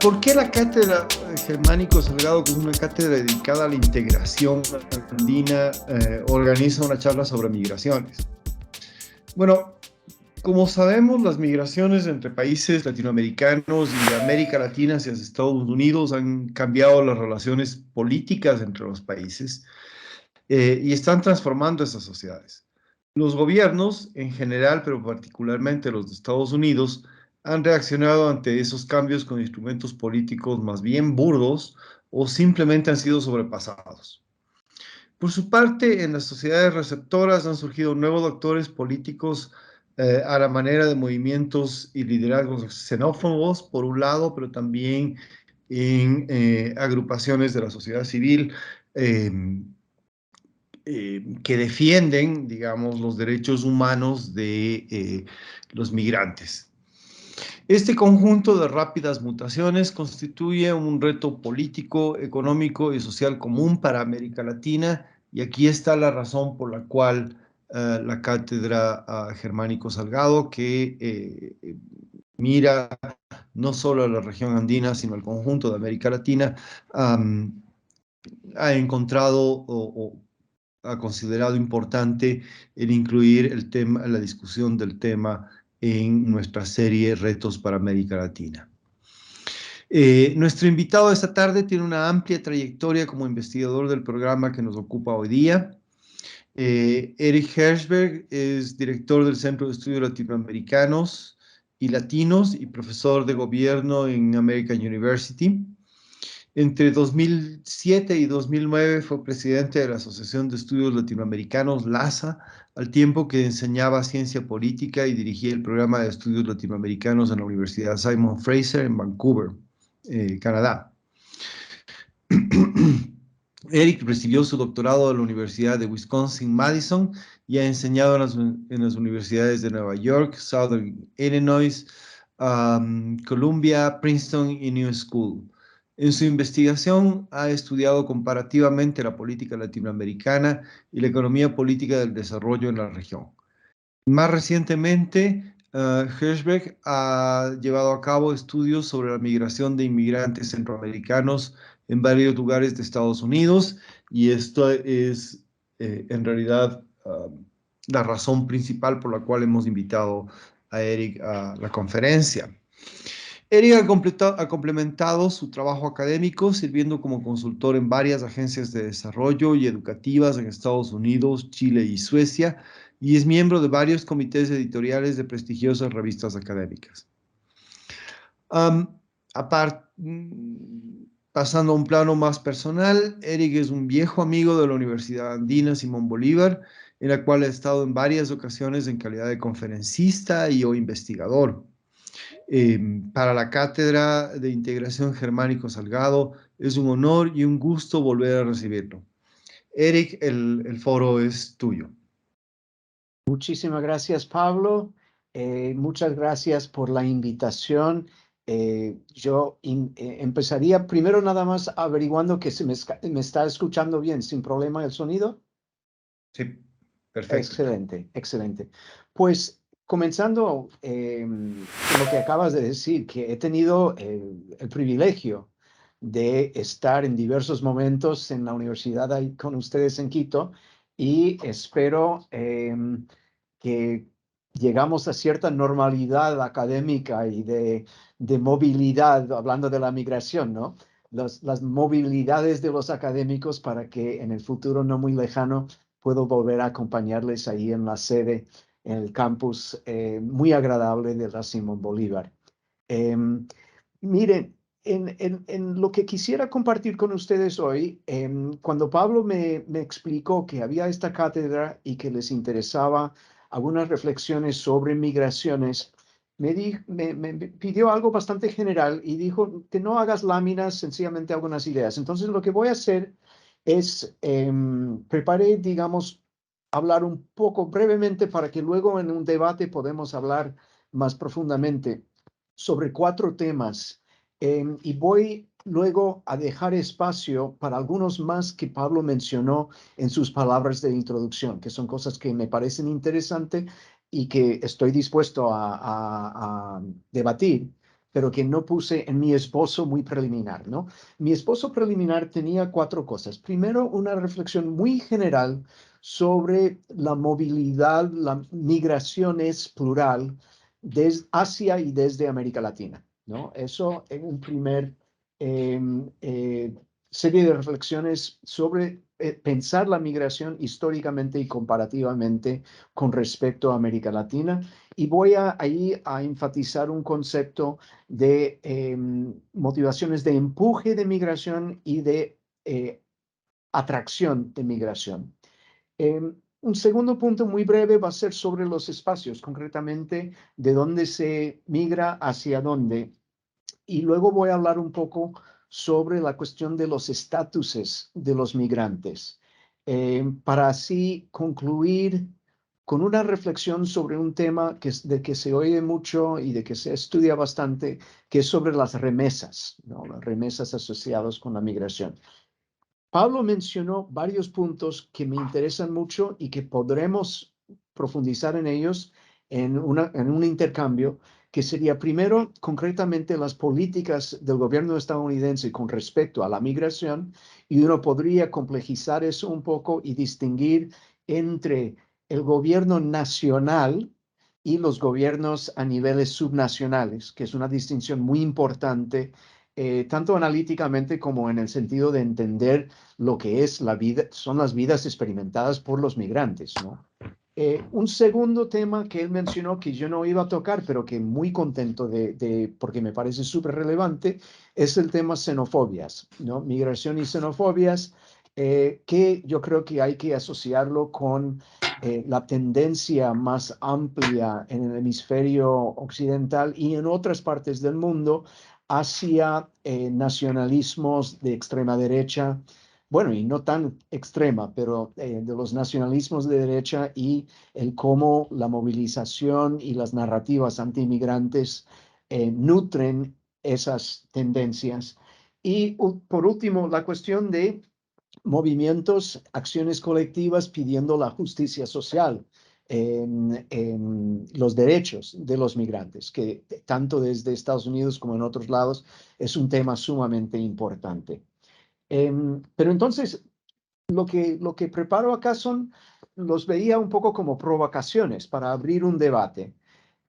¿Por qué la cátedra Germánico Salgado, que es una cátedra dedicada a la integración andina, organiza una charla sobre migraciones? Bueno, como sabemos, las migraciones entre países latinoamericanos y de América Latina hacia Estados Unidos han cambiado las relaciones políticas entre los países y están transformando esas sociedades. Los gobiernos en general, pero particularmente los de Estados Unidos, han reaccionado ante esos cambios con instrumentos políticos más bien burdos o simplemente han sido sobrepasados. Por su parte, en las sociedades receptoras han surgido nuevos actores políticos a la manera de movimientos y liderazgos xenófobos, por un lado, pero también en agrupaciones de la sociedad civil eh, que defienden, digamos, los derechos humanos de los migrantes. Este conjunto de rápidas mutaciones constituye un reto político, económico y social común para América Latina, y aquí está la razón por la cual la cátedra Germánico Salgado, que mira no solo a la región andina, sino al conjunto de América Latina, ha encontrado o ha considerado importante el incluir el tema, la discusión del tema en nuestra serie Retos para América Latina. Nuestro invitado de esta tarde tiene una amplia trayectoria como investigador del programa que nos ocupa hoy día. Eric Hershberg es director del Centro de Estudios Latinoamericanos y Latinos y profesor de gobierno en American University. Entre 2007 y 2009 fue presidente de la Asociación de Estudios Latinoamericanos, LASA, al tiempo que enseñaba ciencia política y dirigía el programa de estudios latinoamericanos en la Universidad Simon Fraser en Vancouver, Canadá. Eric recibió su doctorado de la Universidad de Wisconsin-Madison y ha enseñado en las universidades de Nueva York, Southern Illinois, Columbia, Princeton y New School. En su investigación ha estudiado comparativamente la política latinoamericana y la economía política del desarrollo en la región. Más recientemente, Hershberg ha llevado a cabo estudios sobre la migración de inmigrantes centroamericanos en varios lugares de Estados Unidos, y esto es en realidad la razón principal por la cual hemos invitado a Eric a la conferencia. Eric ha complementado su trabajo académico sirviendo como consultor en varias agencias de desarrollo y educativas en Estados Unidos, Chile y Suecia, y es miembro de varios comités editoriales de prestigiosas revistas académicas. Aparte, pasando a un plano más personal, Eric es un viejo amigo de la Universidad Andina Simón Bolívar, en la cual ha estado en varias ocasiones en calidad de conferencista y o investigador. Para la Cátedra de Integración Germánico Salgado es un honor y un gusto volver a recibirlo. Eric, el foro es tuyo. Muchísimas gracias, Pablo. Muchas gracias por la invitación. Yo empezaría primero nada más averiguando que se me está escuchando bien, sin problema el sonido. Sí, perfecto. Excelente, excelente. Pues comenzando con lo que acabas de decir, que he tenido el privilegio de estar en diversos momentos en la universidad ahí con ustedes en Quito, y espero que llegamos a cierta normalidad académica y de movilidad, hablando de la migración, ¿no? Las movilidades de los académicos para que en el futuro no muy lejano puedo volver a acompañarles ahí en la sede, en el campus muy agradable de la Simón Bolívar. Miren, en lo que quisiera compartir con ustedes hoy, cuando Pablo me explicó que había esta cátedra y que les interesaba algunas reflexiones sobre migraciones, me pidió algo bastante general y dijo que no hagas láminas, sencillamente algunas ideas. Entonces lo que voy a hacer es, preparé, digamos, hablar un poco brevemente para que luego en un debate podamos hablar más profundamente sobre 4 temas, y voy luego a dejar espacio para algunos más que Pablo mencionó en sus palabras de introducción, que son cosas que me parecen interesantes y que estoy dispuesto a debatir, pero que no puse en mi esbozo muy preliminar, ¿no? Mi esbozo preliminar tenía 4 cosas. Primero, una reflexión muy general sobre la movilidad, la migración es plural desde Asia y desde América Latina, ¿no? Eso en un primer serie de reflexiones sobre pensar la migración históricamente y comparativamente con respecto a América Latina. Y voy ahí a enfatizar un concepto de motivaciones de empuje de migración y de atracción de migración. Un segundo punto muy breve va a ser sobre los espacios, concretamente de dónde se migra hacia dónde. Y luego voy a hablar un poco sobre la cuestión de los estatuses de los migrantes, para así concluir con una reflexión sobre un tema de que se oye mucho y de que se estudia bastante, que es sobre las remesas, ¿no? Las remesas asociadas con la migración. Pablo mencionó varios puntos que me interesan mucho y que podremos profundizar en ellos en un intercambio, que sería primero concretamente las políticas del gobierno estadounidense con respecto a la migración, y uno podría complejizar eso un poco y distinguir entre el gobierno nacional y los gobiernos a niveles subnacionales, que es una distinción muy importante, tanto analíticamente como en el sentido de entender lo que es la vida, son las vidas experimentadas por los migrantes, ¿no? Un segundo tema que él mencionó que yo no iba a tocar, pero que muy contento porque me parece súper relevante, es el tema xenofobias, ¿no? Migración y xenofobias, que yo creo que hay que asociarlo con la tendencia más amplia en el hemisferio occidental y en otras partes del mundo hacia nacionalismos de extrema derecha, bueno, y no tan extrema, pero de los nacionalismos de derecha y el cómo la movilización y las narrativas antiinmigrantes nutren esas tendencias. Y por último, la cuestión de movimientos, acciones colectivas pidiendo la justicia social en los derechos de los migrantes, que tanto desde Estados Unidos como en otros lados es un tema sumamente importante. Pero entonces, lo que preparo acá los veía un poco como provocaciones para abrir un debate.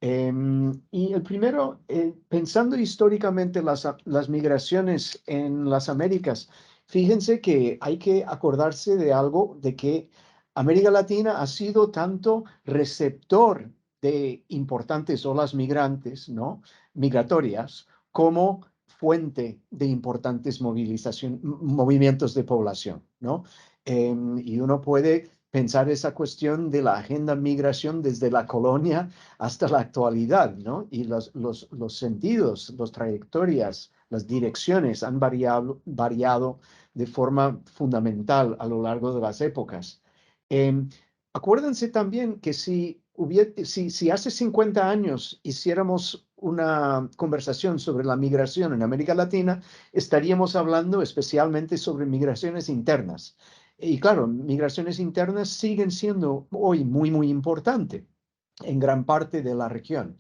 Y el primero, pensando históricamente las migraciones en las Américas, fíjense que hay que acordarse de algo, de que América Latina ha sido tanto receptor de importantes olas migrantes, ¿no? Migratorias, como fuente de importantes movimientos de población, ¿no? Y uno puede pensar esa cuestión de la agenda migración desde la colonia hasta la actualidad, ¿no? Y los sentidos, las trayectorias, las direcciones han variado de forma fundamental a lo largo de las épocas. Eh, Acuérdense también que si hace 50 años hiciéramos una conversación sobre la migración en América Latina, estaríamos hablando especialmente sobre migraciones internas. Y claro, migraciones internas siguen siendo hoy muy, muy importantes en gran parte de la región.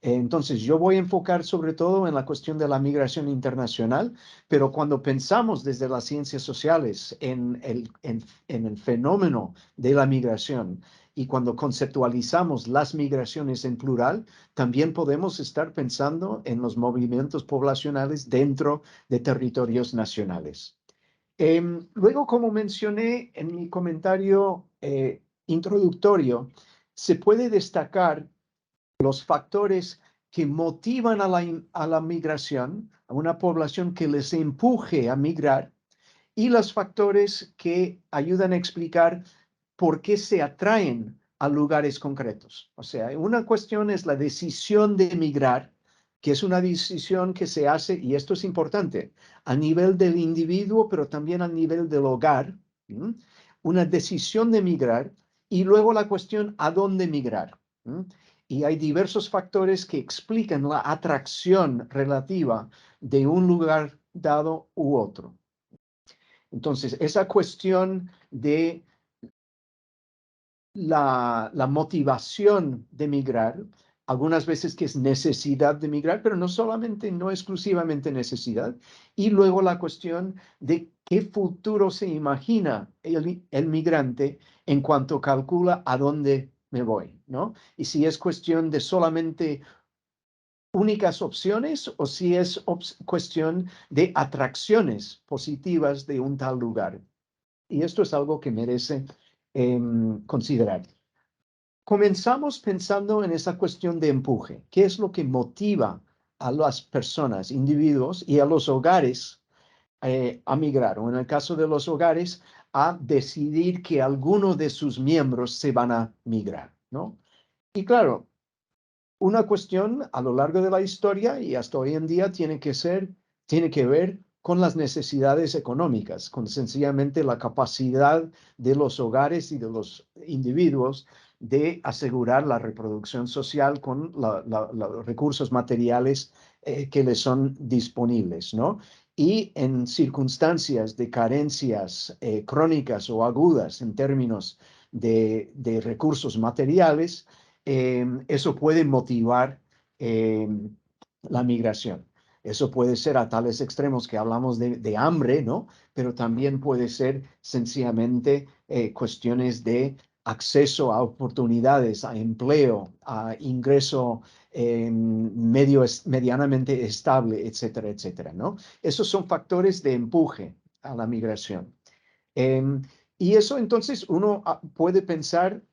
Entonces, yo voy a enfocar sobre todo en la cuestión de la migración internacional, pero cuando pensamos desde las ciencias sociales en el fenómeno de la migración y cuando conceptualizamos las migraciones en plural, también podemos estar pensando en los movimientos poblacionales dentro de territorios nacionales. Luego, como mencioné en mi comentario introductorio, se puede destacar los factores que motivan a la migración, a una población que les empuje a migrar, y los factores que ayudan a explicar por qué se atraen a lugares concretos. O sea, una cuestión es la decisión de migrar, que es una decisión que se hace, y esto es importante, a nivel del individuo, pero también a nivel del hogar, ¿m? Una decisión de migrar, y luego la cuestión a dónde migrar. ¿M? Y hay diversos factores que explican la atracción relativa de un lugar dado u otro. Entonces, esa cuestión de la motivación de migrar algunas veces que es necesidad de migrar, pero no solamente, no exclusivamente necesidad. Y luego la cuestión de qué futuro se imagina el migrante en cuanto calcula a dónde me voy, ¿no? Y si es cuestión de solamente únicas opciones o si es cuestión de atracciones positivas de un tal lugar. Y esto es algo que merece considerar. Comenzamos pensando en esa cuestión de empuje. ¿Qué es lo que motiva a las personas, individuos y a los hogares a migrar? O en el caso de los hogares, a decidir que algunos de sus miembros se van a migrar, ¿no? Y claro, una cuestión a lo largo de la historia y hasta hoy en día tiene que ver con las necesidades económicas, con sencillamente la capacidad de los hogares y de los individuos de asegurar la reproducción social con los recursos materiales que les son disponibles, ¿no? Y en circunstancias de carencias crónicas o agudas en términos de recursos materiales, eso puede motivar eh, la migración. Eso puede ser a tales extremos que hablamos de hambre, ¿no? Pero también puede ser sencillamente cuestiones de acceso a oportunidades, a empleo, a ingreso medianamente estable, etcétera, etcétera, ¿no? Esos son factores de empuje a la migración. Em, y eso entonces uno puede pensar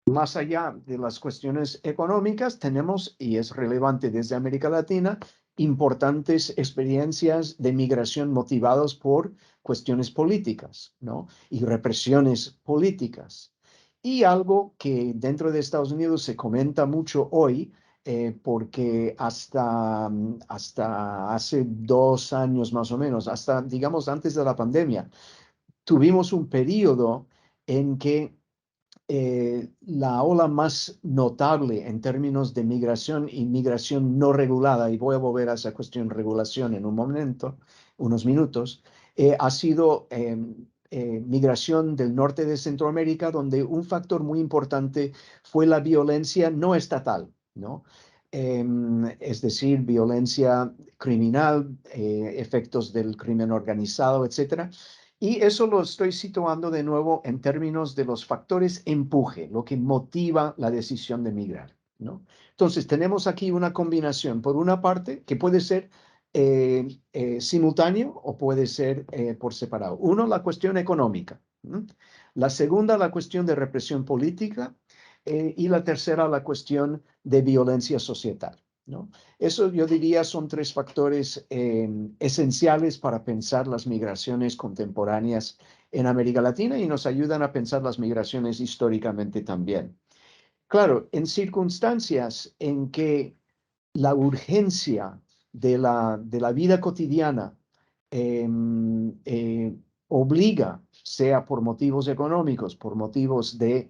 más allá de las cuestiones económicas, tenemos, y es relevante desde América Latina, importantes experiencias de migración motivados por cuestiones políticas, ¿no? Y represiones políticas. Y algo que dentro de Estados Unidos se comenta mucho hoy, porque hasta hace 2 años más o menos, hasta digamos antes de la pandemia, tuvimos un periodo en que la ola más notable en términos de migración y migración no regulada, y voy a volver a esa cuestión regulación en un momento, unos minutos, ha sido migración del norte de Centroamérica, donde un factor muy importante fue la violencia no estatal, ¿no? Es decir, violencia criminal, efectos del crimen organizado, etcétera. Y eso lo estoy situando de nuevo en términos de los factores empuje, lo que motiva la decisión de migrar, ¿no? Entonces, tenemos aquí una combinación, por una parte, que puede ser simultáneo o puede ser por separado. Uno, la cuestión económica. ¿No? La segunda, la cuestión de represión política. Y la tercera, la cuestión de violencia societal. ¿No? Eso yo diría son tres factores esenciales para pensar las migraciones contemporáneas en América Latina y nos ayudan a pensar las migraciones históricamente también. Claro, en circunstancias en que la urgencia de la vida cotidiana eh, eh, obliga, sea por motivos económicos, por motivos de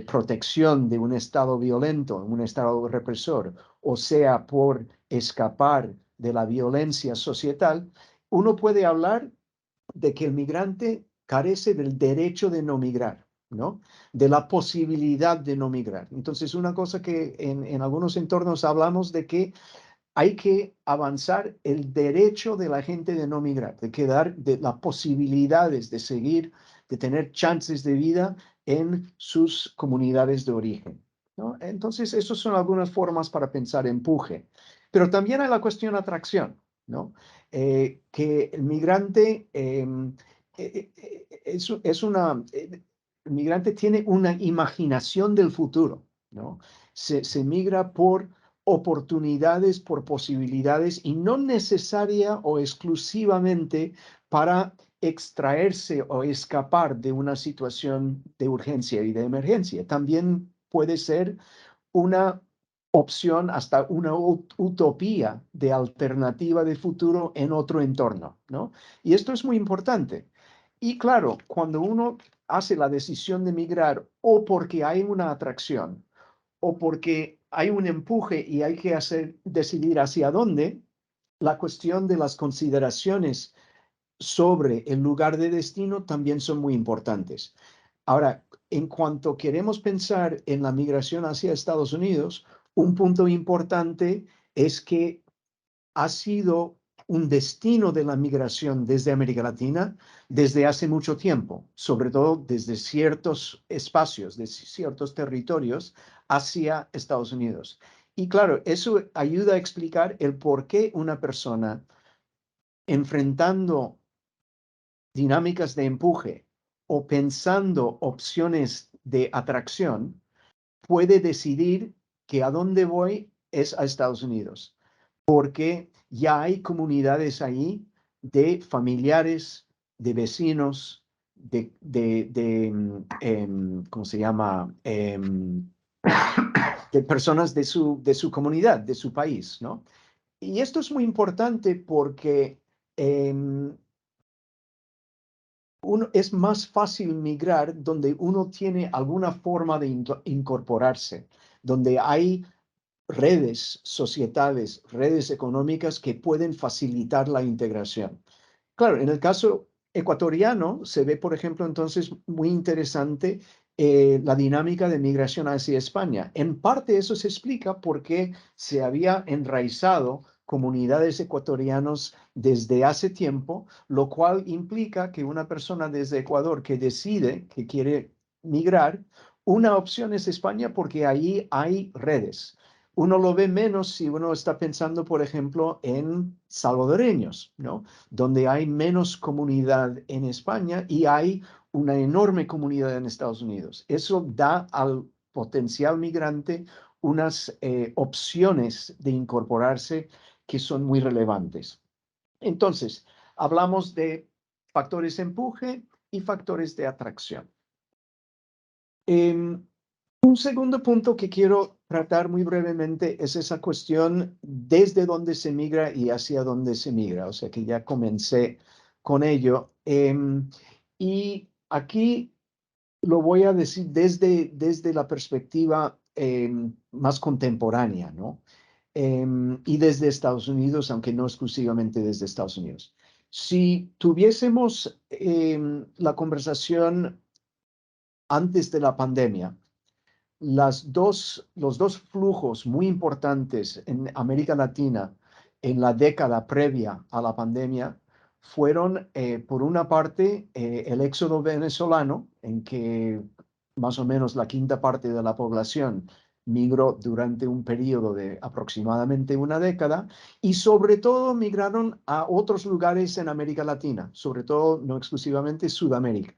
protección de un Estado violento, un Estado represor, o sea por escapar de la violencia societal, uno puede hablar de que el migrante carece del derecho de no migrar, ¿no? De la posibilidad de no migrar. Entonces, una cosa que en algunos entornos hablamos de que hay que avanzar el derecho de la gente de no migrar, de quedar de las posibilidades de seguir, de tener chances de vida en sus comunidades de origen, ¿no? Entonces, esas son algunas formas para pensar empuje. Pero también hay la cuestión atracción, ¿no? Que el migrante el migrante tiene una imaginación del futuro, ¿no? Se migra por oportunidades, por posibilidades y no necesaria o exclusivamente para extraerse o escapar de una situación de urgencia y de emergencia. También puede ser una opción, hasta una utopía de alternativa de futuro en otro entorno, ¿no? Y esto es muy importante. Y claro, cuando uno hace la decisión de migrar o porque hay una atracción o porque hay un empuje y hay que decidir hacia dónde, la cuestión de las consideraciones sobre el lugar de destino también son muy importantes. Ahora, en cuanto queremos pensar en la migración hacia Estados Unidos, Un punto importante es que ha sido un destino de la migración desde América Latina desde hace mucho tiempo, sobre todo desde ciertos espacios, de ciertos territorios hacia Estados Unidos. Y claro, eso ayuda a explicar el por qué una persona enfrentando dinámicas de empuje o pensando opciones de atracción puede decidir que a dónde voy es a Estados Unidos, porque ya hay comunidades ahí de familiares, de vecinos, ¿cómo se llama? De personas de su comunidad, de su país, ¿no? Y esto es muy importante porque es más fácil migrar donde uno tiene alguna forma de incorporarse, donde hay redes societales, redes económicas que pueden facilitar la integración. Claro, en el caso ecuatoriano se ve, por ejemplo, entonces muy interesante la dinámica de migración hacia España. En parte eso se explica porque se había enraizado comunidades ecuatorianos desde hace tiempo, lo cual implica que una persona desde Ecuador que decide que quiere migrar, una opción es España porque ahí hay redes. Uno lo ve menos si uno está pensando, por ejemplo, en salvadoreños, ¿no? Donde hay menos comunidad en España y hay una enorme comunidad en Estados Unidos. Eso da al potencial migrante unas opciones de incorporarse que son muy relevantes. Entonces, hablamos de factores de empuje y factores de atracción. Un segundo punto que quiero tratar muy brevemente es esa cuestión desde dónde se migra y hacia dónde se migra. O sea que ya comencé con ello. Y aquí lo voy a decir desde la perspectiva más contemporánea, ¿no? Y desde Estados Unidos, aunque no exclusivamente desde Estados Unidos. Si tuviésemos la conversación antes de la pandemia, los dos flujos muy importantes en América Latina en la década previa a la pandemia fueron, por una parte, el éxodo venezolano, en que más o menos la quinta parte de la población migró durante un periodo de aproximadamente una década, y sobre todo migraron a otros lugares en América Latina, sobre todo, no exclusivamente, Sudamérica.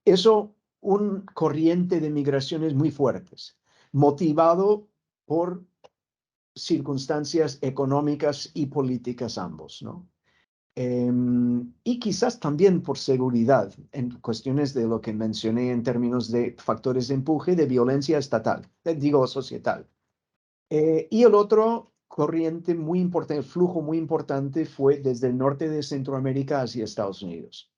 Eso, un corriente de migraciones muy fuertes, motivado por circunstancias económicas y políticas ambos, ¿no? Y quizás también por seguridad, en cuestiones de lo que mencioné en términos de factores de empuje de violencia estatal, digo societal. Y el otro corriente muy importante, el flujo muy importante fue desde el norte de Centroamérica hacia Estados Unidos.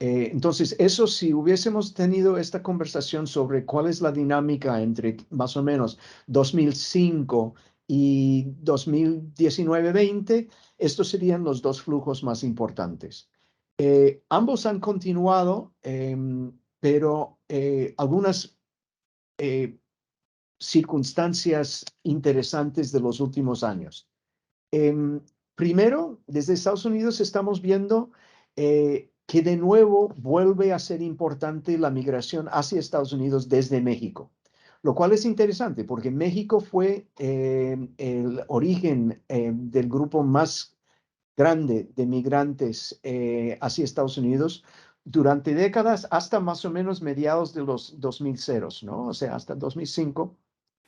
Entonces, eso si hubiésemos tenido esta conversación sobre cuál es la dinámica entre más o menos 2005 y 2019-20, estos serían los dos flujos más importantes. Ambos han continuado, pero algunas circunstancias interesantes de los últimos años. Primero, desde Estados Unidos estamos viendo que de nuevo vuelve a ser importante la migración hacia Estados Unidos desde México, lo cual es interesante porque México fue el origen del grupo más grande de migrantes hacia Estados Unidos durante décadas hasta más o menos mediados de los 2000, ¿no? O sea, hasta 2005,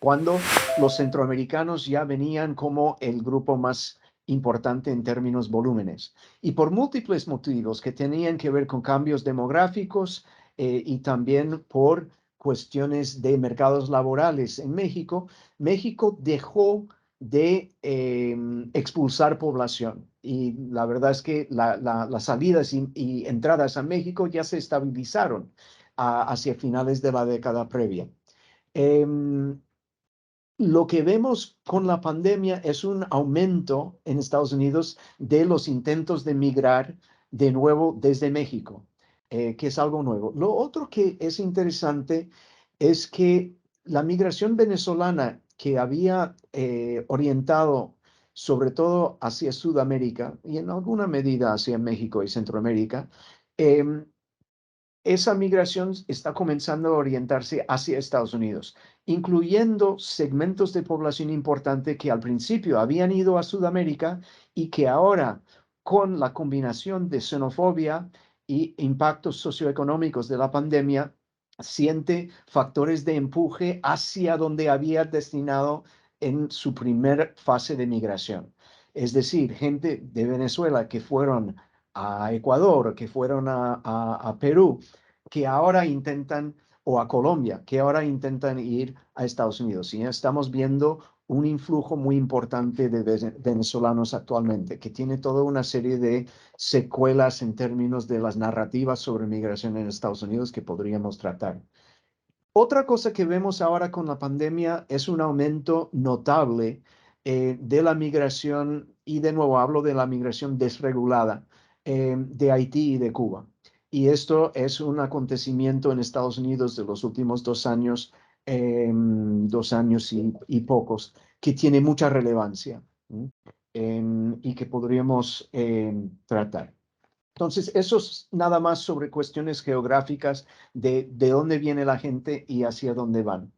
cuando los centroamericanos ya venían como el grupo más importante en términos volúmenes. Y por múltiples motivos que tenían que ver con cambios demográficos y también por cuestiones de mercados laborales en México, México dejó de expulsar población. Y la verdad es que las salidas y entradas a México ya se estabilizaron hacia finales de la década previa. Lo que vemos con la pandemia es un aumento en Estados Unidos de los intentos de migrar de nuevo desde México, que es algo nuevo. Lo otro que es interesante es que la migración venezolana que había orientado sobre todo hacia Sudamérica y en alguna medida hacia México y Centroamérica, em, esa migración está comenzando a orientarse hacia Estados Unidos, incluyendo segmentos de población importante que al principio habían ido a Sudamérica y que ahora, con la combinación de xenofobia y impactos socioeconómicos de la pandemia, siente factores de empuje hacia donde había destinado en su primer fase de migración. Es decir, gente de Venezuela que fueron a Ecuador, que fueron a Perú, que ahora intentan, o a Colombia, que ahora intentan ir a Estados Unidos. Y estamos viendo un influjo muy importante de venezolanos actualmente, que tiene toda una serie de secuelas en términos de las narrativas sobre migración en Estados Unidos que podríamos tratar. Otra cosa que vemos ahora con la pandemia es un aumento notable de la migración, y de nuevo hablo de la migración desregulada de Haití y de Cuba. Y esto es un acontecimiento en Estados Unidos de los últimos 2 años, 2 años y pocos, que tiene mucha relevancia y que podríamos tratar. Entonces, eso es nada más sobre cuestiones geográficas de dónde viene la gente y hacia dónde van.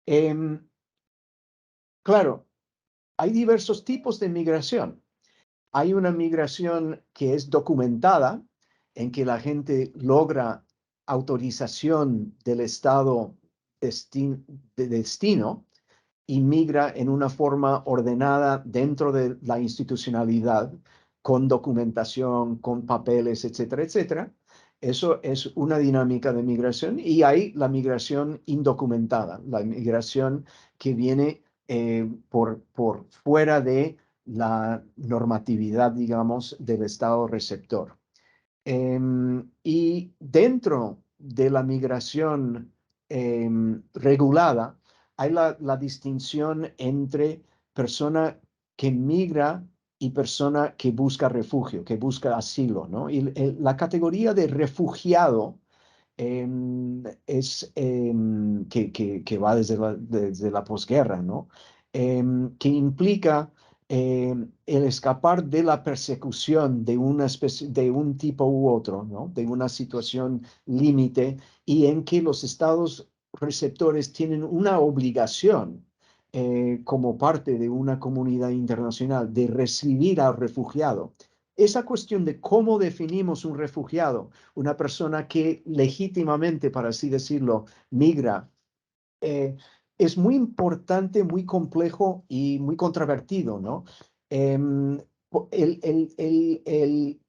Em, claro, hay diversos tipos de migración. Hay una migración que es documentada, en que la gente logra autorización del estado de destino y migra en una forma ordenada dentro de la institucionalidad, con documentación, con papeles, etcétera, etcétera. Eso es una dinámica de migración. Y hay la migración indocumentada, la migración que viene por fuera de la normatividad, digamos, del estado receptor. Y dentro de la migración regulada, hay la distinción entre persona que migra y persona que busca refugio, que busca asilo, ¿no? Y la categoría de refugiado que va desde la posguerra, ¿no? Que implica el escapar de la persecución de una especie, de un tipo u otro, ¿no? De una situación límite, y en que los estados receptores tienen una obligación como parte de una comunidad internacional de recibir al refugiado. Esa cuestión de cómo definimos un refugiado, una persona que legítimamente, para así decirlo, migra, eh, es muy importante, muy complejo y muy controvertido, ¿no? Em, el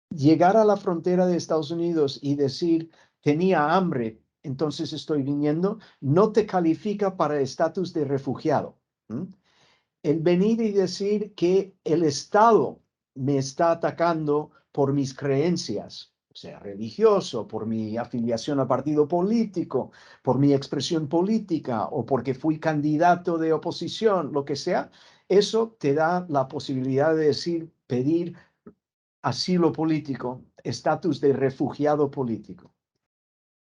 llegar a la frontera de Estados Unidos y decir, tenía hambre, entonces estoy viniendo, no te califica para el estatus de refugiado. ¿Mm? El venir y decir que el Estado me está atacando por mis creencias, sea religioso, por mi afiliación a partido político, por mi expresión política o porque fui candidato de oposición, lo que sea, eso te da la posibilidad de decir, pedir asilo político, estatus de refugiado político.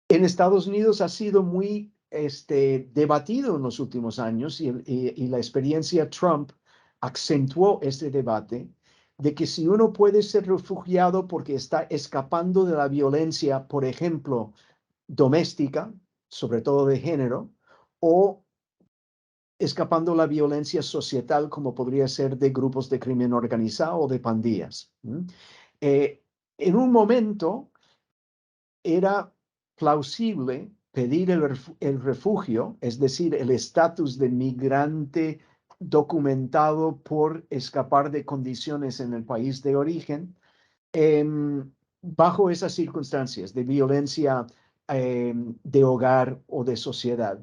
En Estados Unidos ha sido muy debatido en los últimos años, y la experiencia Trump acentuó este debate de que si uno puede ser refugiado porque está escapando de la violencia, por ejemplo, doméstica, sobre todo de género, o escapando la violencia societal, como podría ser de grupos de crimen organizado o de pandillas. Eh, en un momento era plausible pedir el refugio, es decir, el estatus de migrante documentado por escapar de condiciones en el país de origen, bajo esas circunstancias de violencia de hogar o de sociedad.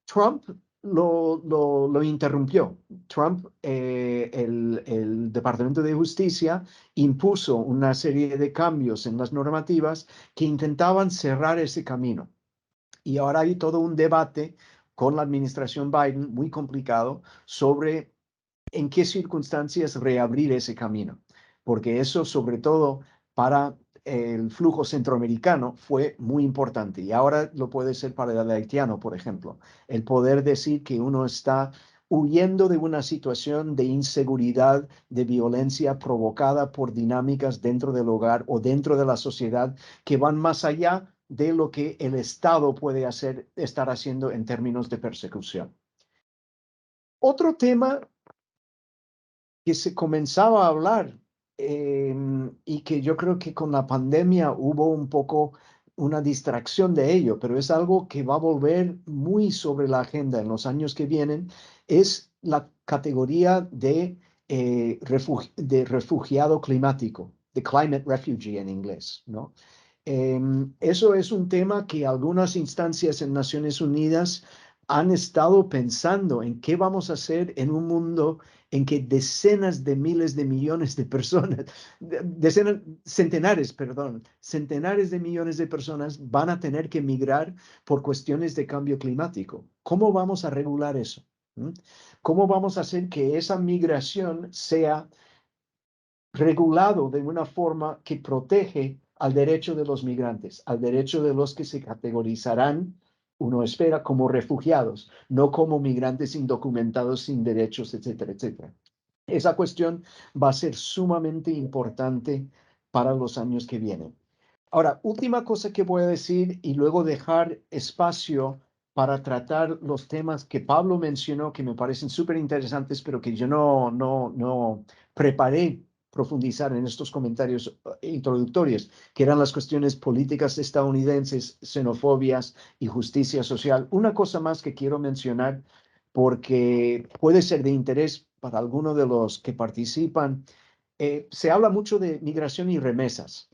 Trump lo interrumpió. Trump, el Departamento de Justicia, impuso una serie de cambios en las normativas que intentaban cerrar ese camino. Y ahora hay todo un debate con la administración Biden muy complicado sobre en qué circunstancias reabrir ese camino, porque eso sobre todo para el flujo centroamericano fue muy importante y ahora lo puede ser para el haitiano, por ejemplo. El poder decir que uno está huyendo de una situación de inseguridad, de violencia provocada por dinámicas dentro del hogar o dentro de la sociedad que van más allá de lo que el Estado puede estar haciendo en términos de persecución. Otro tema que se comenzaba a hablar y que yo creo que con la pandemia hubo un poco una distracción de ello, pero es algo que va a volver muy sobre la agenda en los años que vienen, es la categoría de refugiado climático, de climate refugee en inglés, ¿no? Eso es un tema que algunas instancias en Naciones Unidas han estado pensando en qué vamos a hacer en un mundo en que decenas de miles de millones de personas, centenares de millones de personas van a tener que migrar por cuestiones de cambio climático. ¿Cómo vamos a regular eso? ¿Cómo vamos a hacer que esa migración sea regulado de una forma que protege al derecho de los migrantes, al derecho de los que se categorizarán, uno espera, como refugiados, no como migrantes indocumentados sin derechos, etcétera, etcétera? Esa cuestión va a ser sumamente importante para los años que vienen. Ahora, última cosa que voy a decir y luego dejar espacio para tratar los temas que Pablo mencionó, que me parecen súper interesantes, pero que yo no preparé profundizar en estos comentarios introductorios, que eran las cuestiones políticas estadounidenses, xenofobias y justicia social. Una cosa más que quiero mencionar, porque puede ser de interés para algunos de los que participan, se habla mucho de migración y remesas.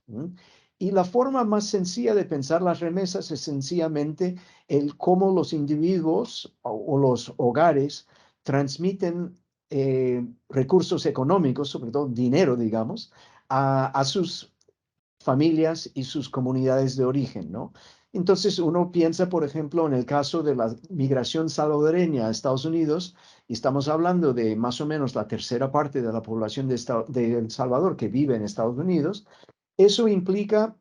Y la forma más sencilla de pensar las remesas es sencillamente el cómo los individuos o los hogares transmiten recursos económicos, sobre todo dinero, digamos, a sus familias y sus comunidades de origen, ¿no? Entonces uno piensa, por ejemplo, en el caso de la migración salvadoreña a Estados Unidos, y estamos hablando de más o menos la tercera parte de la población de El Salvador que vive en Estados Unidos. Eso implica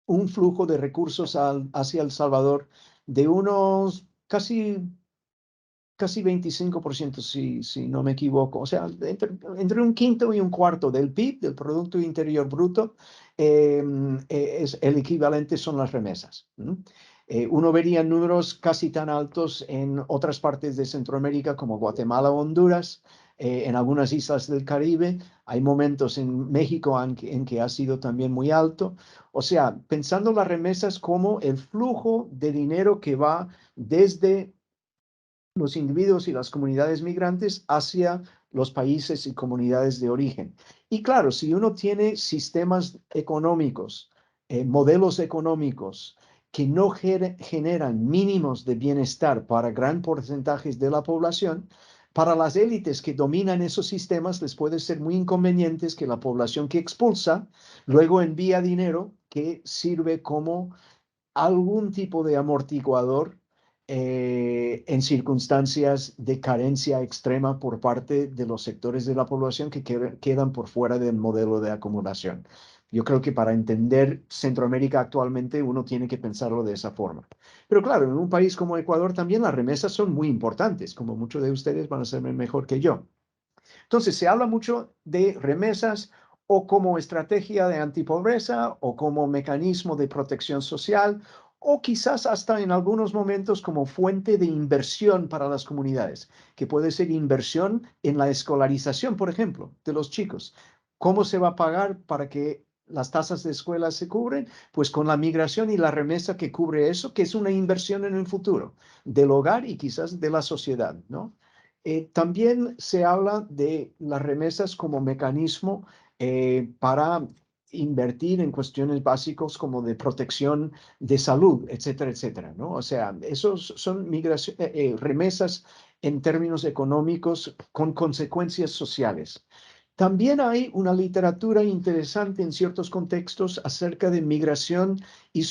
un flujo de recursos hacia El Salvador de unos casi 25%, si no me equivoco. O sea, entre un quinto y un cuarto del PIB, del Producto Interior Bruto, es el equivalente son las remesas. Uno vería números casi tan altos en otras partes de Centroamérica como Guatemala o Honduras, en algunas islas del Caribe. Hay momentos en México en que ha sido también muy alto. O sea, pensando las remesas como el flujo de dinero que va desde los individuos y las comunidades migrantes hacia los países y comunidades de origen. Y claro, si uno tiene sistemas económicos, modelos económicos que no generan mínimos de bienestar para gran porcentajes de la población, para las élites que dominan esos sistemas les puede ser muy inconvenientes que la población que expulsa luego envía dinero que sirve como algún tipo de amortiguador en circunstancias de carencia extrema por parte de los sectores de la población que quedan por fuera del modelo de acumulación. Yo creo que para entender Centroamérica actualmente uno tiene que pensarlo de esa forma. Pero claro, en un país como Ecuador también las remesas son muy importantes, como muchos de ustedes van a saber mejor que yo. Entonces, se habla mucho de remesas o como estrategia de antipobreza o como mecanismo de protección social o quizás hasta en algunos momentos como fuente de inversión para las comunidades, que puede ser inversión en la escolarización, por ejemplo, de los chicos. ¿Cómo se va a pagar para que las tasas de escuela se cubren? Pues con la migración y la remesa que cubre eso, que es una inversión en el futuro del hogar y quizás de la sociedad, ¿no? También se habla de las remesas como mecanismo para invertir en cuestiones básicas como de protección de salud, etcétera, etcétera, ¿no? O sea, esos son remesas en términos económicos con consecuencias sociales. También hay una literatura interesante en ciertos contextos acerca de migración y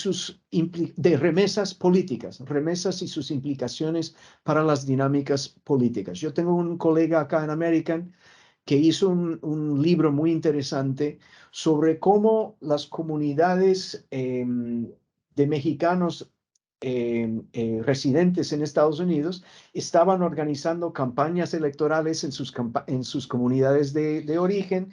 de remesas políticas, remesas y sus implicaciones para las dinámicas políticas. Yo tengo un colega acá en American que hizo un libro muy interesante sobre cómo las comunidades de mexicanos residentes en Estados Unidos estaban organizando campañas electorales en sus comunidades de origen,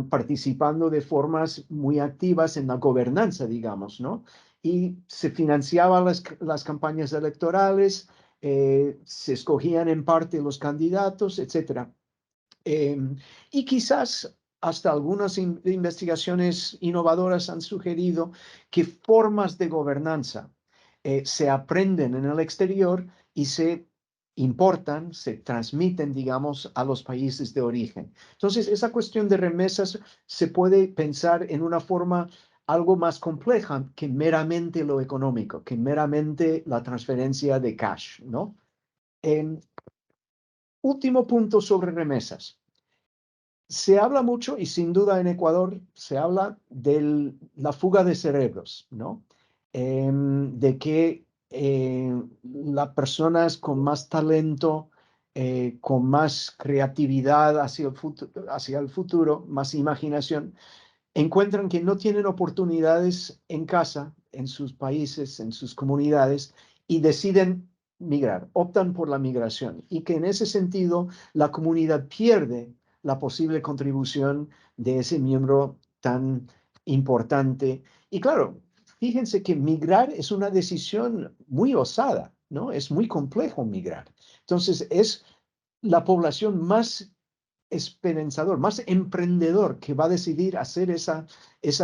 participando de formas muy activas en la gobernanza, digamos, ¿no? Y se financiaban las campañas electorales, se escogían en parte los candidatos, etcétera. Y quizás hasta algunas investigaciones innovadoras han sugerido que formas de gobernanza se aprenden en el exterior y se importan, se transmiten, digamos, a los países de origen. Entonces, esa cuestión de remesas se puede pensar en una forma algo más compleja que meramente lo económico, que meramente la transferencia de cash, ¿no? Último punto sobre remesas. Se habla mucho, y sin duda en Ecuador se habla de la fuga de cerebros, ¿no? De que las personas con más talento, con más creatividad hacia el futuro, más imaginación, encuentran que no tienen oportunidades en casa, en sus países, en sus comunidades, y deciden migrar, optan por la migración, y que en ese sentido la comunidad pierde la posible contribución de ese miembro tan importante. Y claro, fíjense que migrar es una decisión muy osada, ¿no? Es muy complejo migrar. Entonces, es la población más esperanzador, más emprendedor, que va a decidir hacer esa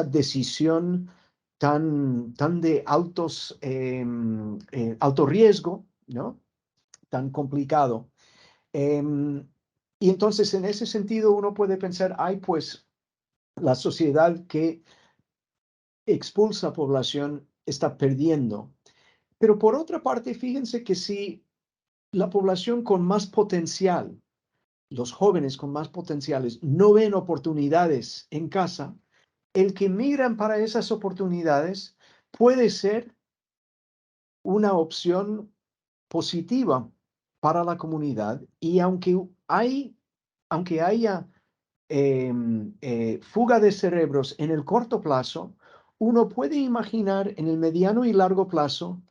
decisión tan de alto riesgo, ¿no? Tan complicado. Y entonces, en ese sentido, uno puede pensar, ay, pues la sociedad que expulsa población está perdiendo. Pero por otra parte, fíjense que si la población con más potencial, los jóvenes con más potenciales, no ven oportunidades en casa, el que migran para esas oportunidades puede ser una opción positiva para la comunidad. Y aunque haya fuga de cerebros en el corto plazo, uno puede imaginar en el mediano y largo plazo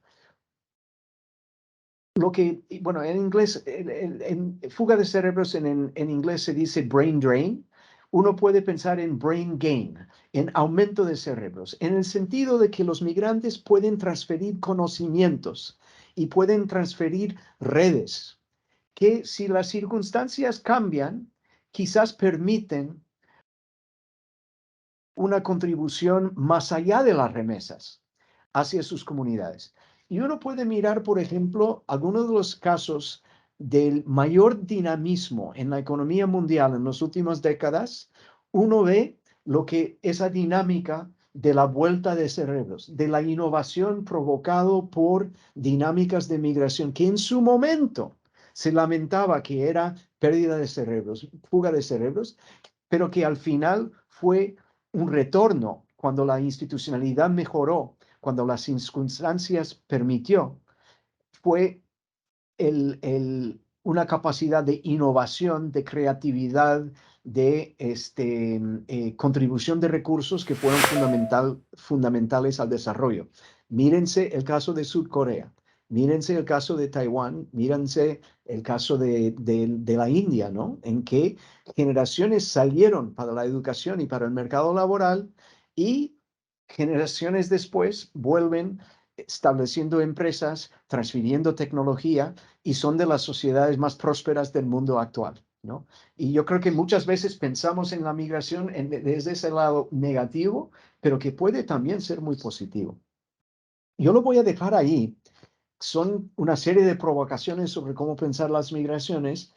lo que, bueno, en inglés, en fuga de cerebros en inglés se dice brain drain. Uno puede pensar en brain gain, en aumento de cerebros, en el sentido de que los migrantes pueden transferir conocimientos y pueden transferir redes, que si las circunstancias cambian, quizás permiten una contribución más allá de las remesas hacia sus comunidades. Y uno puede mirar, por ejemplo, algunos de los casos del mayor dinamismo en la economía mundial en las últimas décadas. Uno ve lo que esa dinámica de la vuelta de cerebros, de la innovación provocado por dinámicas de migración, que en su momento se lamentaba que era pérdida de cerebros, fuga de cerebros, pero que al final fue un retorno cuando la institucionalidad mejoró, cuando las circunstancias permitió, fue una capacidad de innovación, de creatividad, de contribución de recursos que fueron fundamentales al desarrollo. Mírense el caso de Corea, mírense el caso de Taiwán, mírense el caso de la India, ¿no? En que generaciones salieron para la educación y para el mercado laboral, y generaciones después vuelven estableciendo empresas, transfiriendo tecnología, y son de las sociedades más prósperas del mundo actual, ¿no? Y yo creo que muchas veces pensamos en la migración desde ese lado negativo, pero que puede también ser muy positivo. Yo lo voy a dejar ahí. Son una serie de provocaciones sobre cómo pensar las migraciones,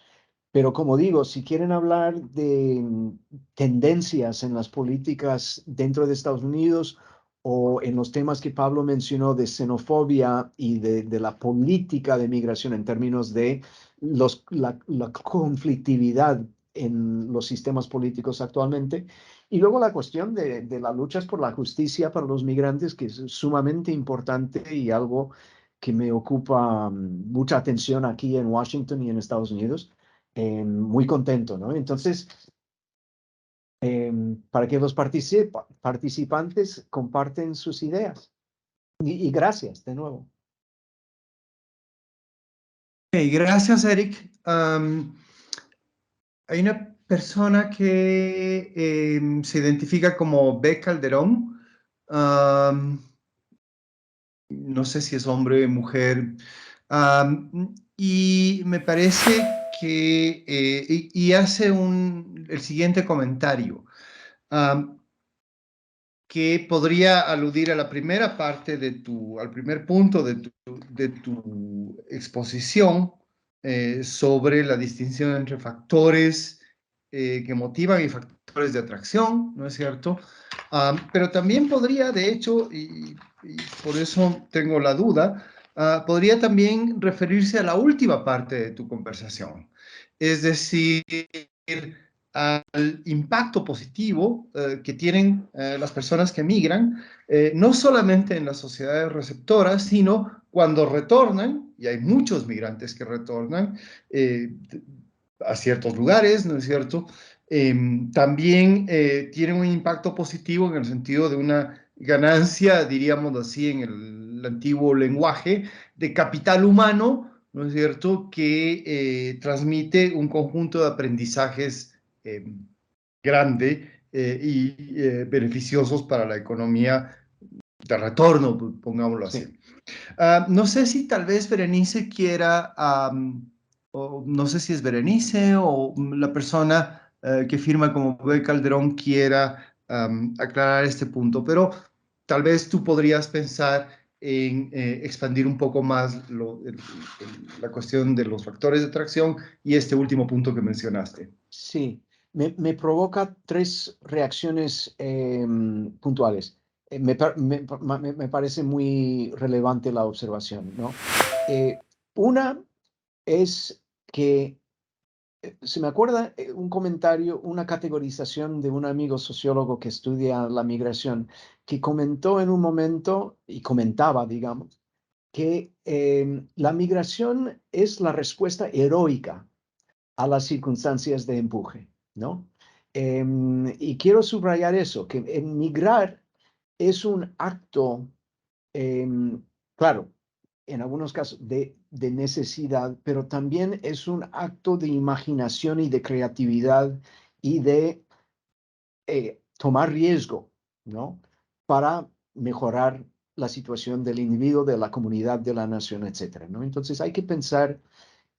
pero como digo, si quieren hablar de tendencias en las políticas dentro de Estados Unidos, o en los temas que Pablo mencionó de xenofobia y de la política de migración en términos de la conflictividad en los sistemas políticos actualmente, y luego la cuestión de las luchas por la justicia para los migrantes, que es sumamente importante y algo que me ocupa mucha atención aquí en Washington y en Estados Unidos. muy contento, ¿no? Entonces, para que los participantes comparten sus ideas. Y gracias de nuevo. Okay, gracias, Eric. Hay una persona que se identifica como B. Calderón. No sé si es hombre o mujer. Y me parece que, y hace el siguiente comentario. Que podría aludir a la primera parte al primer punto de tu exposición sobre la distinción entre factores que motivan y factores de atracción, ¿no es cierto? Pero también podría, de hecho, y por eso tengo la duda, podría también referirse a la última parte de tu conversación, es decir, al impacto positivo que tienen las personas que migran, no solamente en las sociedades receptoras, sino cuando retornan, y hay muchos migrantes que retornan a ciertos lugares, ¿no es cierto? También tienen un impacto positivo en el sentido de una ganancia, diríamos así, en el antiguo lenguaje, de capital humano, ¿no es cierto?, que transmite un conjunto de aprendizajes grande y beneficiosos para la economía de retorno, pongámoslo así. Sí. No sé si tal vez Berenice quiera, o no sé si es Berenice o la persona que firma como B. Calderón quiera aclarar este punto, pero tal vez tú podrías pensar en expandir un poco más la cuestión de los factores de atracción y este último punto que mencionaste. Sí, me provoca tres reacciones puntuales. Me parece muy relevante la observación, ¿no? Una es que se me acuerda un comentario, una categorización de un amigo sociólogo que estudia la migración, que comentó en un momento, y comentaba, digamos, que la migración es la respuesta heroica a las circunstancias de empuje, ¿no? Y quiero subrayar eso, que emigrar es un acto, claro, en algunos casos de necesidad, pero también es un acto de imaginación y de creatividad y de tomar riesgo, ¿no? Para mejorar la situación del individuo, de la comunidad, de la nación, etcétera, ¿no? Entonces hay que pensar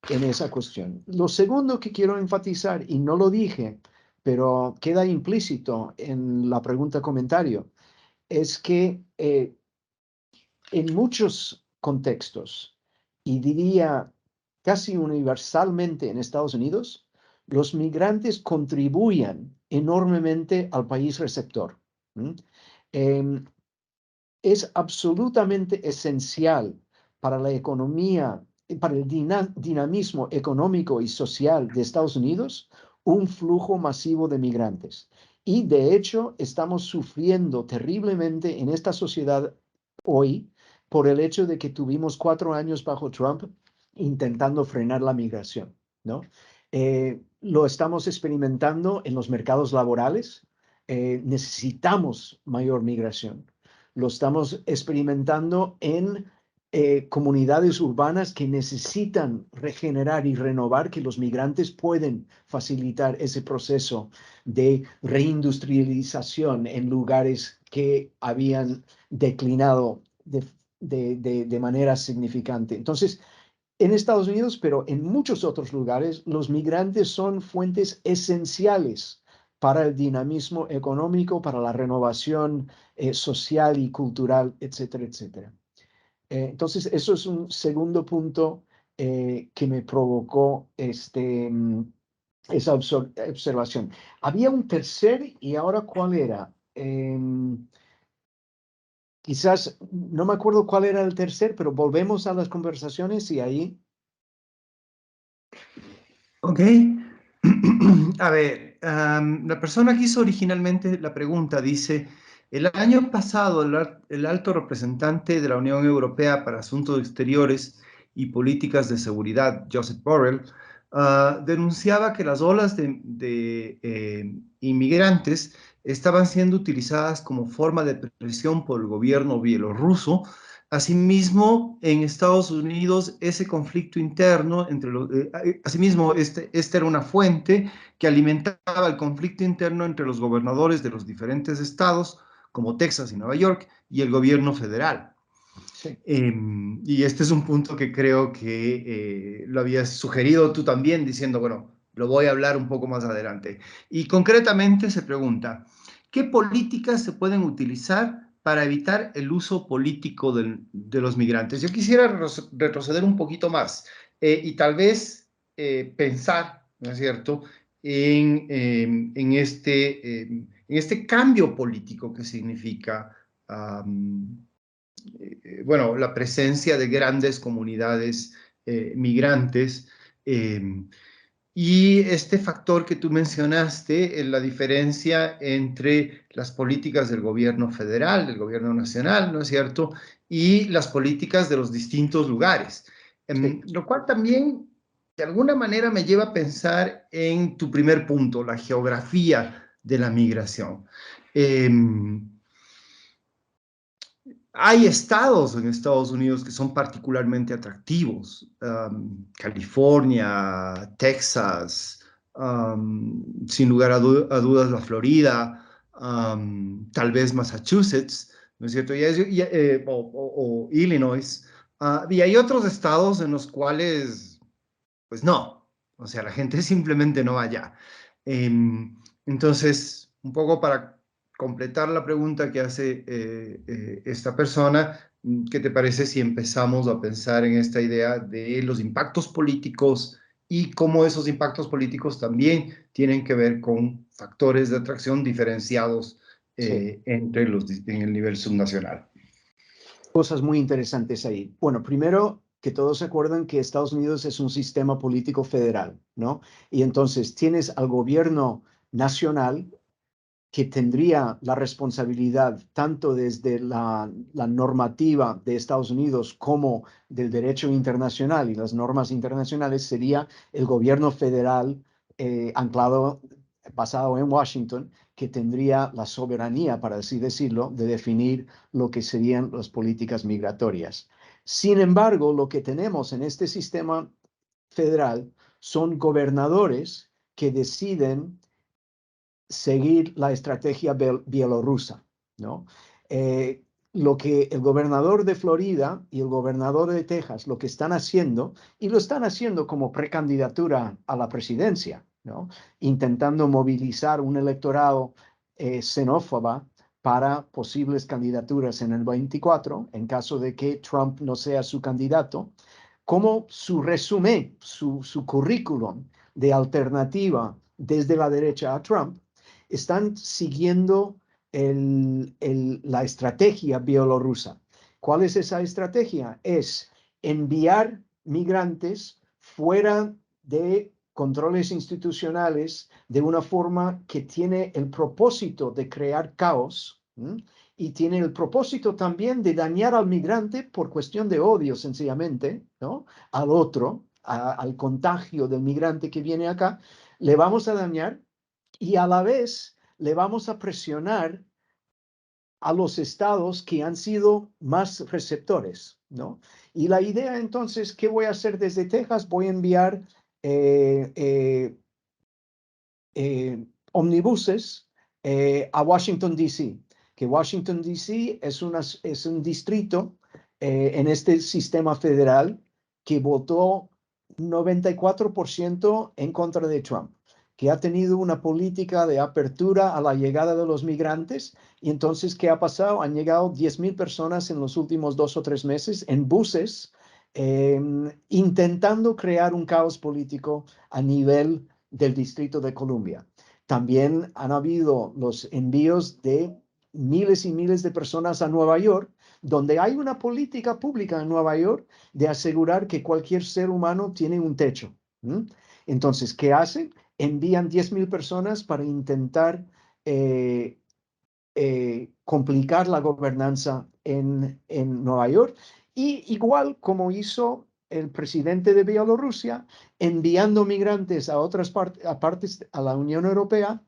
en esa cuestión. Lo segundo que quiero enfatizar, y no lo dije, pero queda implícito en la pregunta comentario, es que en muchos contextos, y diría casi universalmente en Estados Unidos, los migrantes contribuyen enormemente al país receptor. Eh, es absolutamente esencial para la economía, para el dinamismo económico y social de Estados Unidos, un flujo masivo de migrantes. Y de hecho, estamos sufriendo terriblemente en esta sociedad hoy por el hecho de que tuvimos 4 años bajo Trump intentando frenar la migración, ¿no? Lo estamos experimentando en los mercados laborales. Necesitamos mayor migración. Lo estamos experimentando en comunidades urbanas que necesitan regenerar y renovar, que los migrantes pueden facilitar ese proceso de reindustrialización en lugares que habían declinado de manera significante. Entonces, en Estados Unidos, pero en muchos otros lugares, los migrantes son fuentes esenciales para el dinamismo económico, para la renovación social y cultural, etcétera, etcétera. Entonces, eso es un segundo punto que me provocó esa observación. Había un tercer, y ahora, ¿cuál era? Quizás, no me acuerdo cuál era el tercer, pero volvemos a las conversaciones y ahí. Ok. A ver, la persona que hizo originalmente la pregunta dice, el año pasado el alto representante de la Unión Europea para Asuntos Exteriores y Políticas de Seguridad, Josep Borrell, denunciaba que las olas de inmigrantes estaban siendo utilizadas como forma de presión por el gobierno bielorruso. Asimismo, en Estados Unidos, ese conflicto interno entre asimismo, esta era una fuente que alimentaba el conflicto interno entre los gobernadores de los diferentes estados, como Texas y Nueva York, y el gobierno federal. Sí. Y este es un punto que creo que lo habías sugerido tú también, diciendo, bueno, lo voy a hablar un poco más adelante. Y concretamente se pregunta, ¿qué políticas se pueden utilizar para evitar el uso político de los migrantes? Yo quisiera retroceder un poquito más y tal vez pensar, ¿no es cierto?, en este cambio político que significa bueno, la presencia de grandes comunidades migrantes y este factor que tú mencionaste, la diferencia entre las políticas del gobierno federal, del gobierno nacional, ¿no es cierto?, y las políticas de los distintos lugares. Sí. Lo cual también, de alguna manera, me lleva a pensar en tu primer punto, la geografía de la migración. Eh, Hay estados en Estados Unidos que son particularmente atractivos. California, Texas, sin lugar a dudas la Florida, tal vez Massachusetts, ¿no es cierto? O Illinois. Y hay otros estados en los cuales, pues no, o sea, la gente simplemente no va allá. Entonces, un poco para completar la pregunta que hace esta persona, ¿qué te parece si empezamos a pensar en esta idea de los impactos políticos y cómo esos impactos políticos también tienen que ver con factores de atracción diferenciados Sí. en el nivel subnacional? Cosas muy interesantes ahí. Bueno, primero, que todos se acuerdan que Estados Unidos es un sistema político federal, ¿no? Y entonces tienes al gobierno nacional que tendría la responsabilidad tanto desde la normativa de Estados Unidos como del derecho internacional y las normas internacionales, sería el gobierno federal anclado, basado en Washington, que tendría la soberanía, para así decirlo, de definir lo que serían las políticas migratorias. Sin embargo, lo que tenemos en este sistema federal son gobernadores que deciden seguir la estrategia bielorrusa, ¿no? Lo que el gobernador de Florida y el gobernador de Texas lo que están haciendo, y lo están haciendo como precandidatura a la presidencia, ¿no? Intentando movilizar un electorado xenófoba para posibles candidaturas en el 24, en caso de que Trump no sea su candidato, como su resumen, su currículum de alternativa desde la derecha a Trump, están siguiendo la estrategia bielorrusa. ¿Cuál es esa estrategia? Es enviar migrantes fuera de controles institucionales de una forma que tiene el propósito de crear caos, ¿m? Y tiene el propósito también de dañar al migrante por cuestión de odio, sencillamente, ¿no? Al otro, al contagio del migrante que viene acá, le vamos a dañar y a la vez le vamos a presionar a los estados que han sido más receptores, ¿no? Y la idea entonces, ¿qué voy a hacer desde Texas? Voy a enviar eh, eh, omnibuses a Washington, D.C., que Washington, D.C. es un distrito en este sistema federal que votó 94% en contra de Trump, que ha tenido una política de apertura a la llegada de los migrantes. Y entonces, ¿qué ha pasado? Han llegado 10,000 personas en los últimos 2 o 3 meses en buses, intentando crear un caos político a nivel del Distrito de Columbia. También han habido los envíos de miles y miles de personas a Nueva York, donde hay una política pública en Nueva York de asegurar que cualquier ser humano tiene un techo. Entonces, ¿qué hacen? Envían 10,000 personas para intentar complicar la gobernanza en Nueva York. Y igual como hizo el presidente de Bielorrusia enviando migrantes a otras partes, a la Unión Europea,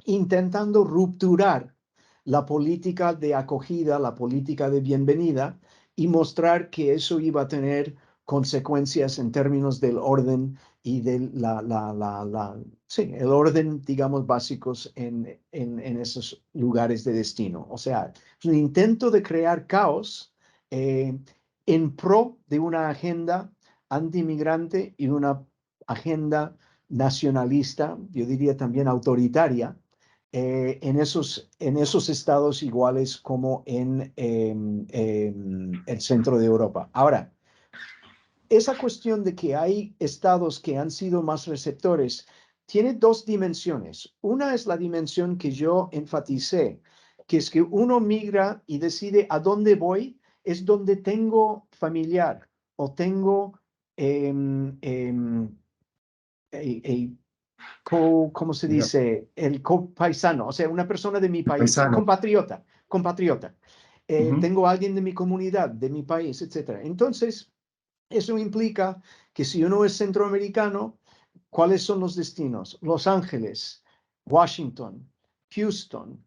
intentando rupturar la política de acogida, la política de bienvenida, y mostrar que eso iba a tener consecuencias en términos del orden y de sí, el orden, digamos, básicos en esos lugares de destino. O sea, es un intento de crear caos en pro de una agenda antimigrante y una agenda nacionalista, yo diría también autoritaria, en esos estados iguales como en el centro de Europa. Ahora, esa cuestión de que hay estados que han sido más receptores tiene dos dimensiones. Una es la dimensión que yo enfaticé, que es que uno migra y decide a dónde voy, es donde tengo familiar o tengo eh, ¿cómo se Ya, dice? El copaisano, o sea, una persona de mi país, paisano. compatriota. Ujú. Tengo a alguien de mi comunidad, de mi país, etcétera. Entonces, eso implica que si uno es centroamericano, ¿cuáles son los destinos? Los Ángeles, Washington, Houston,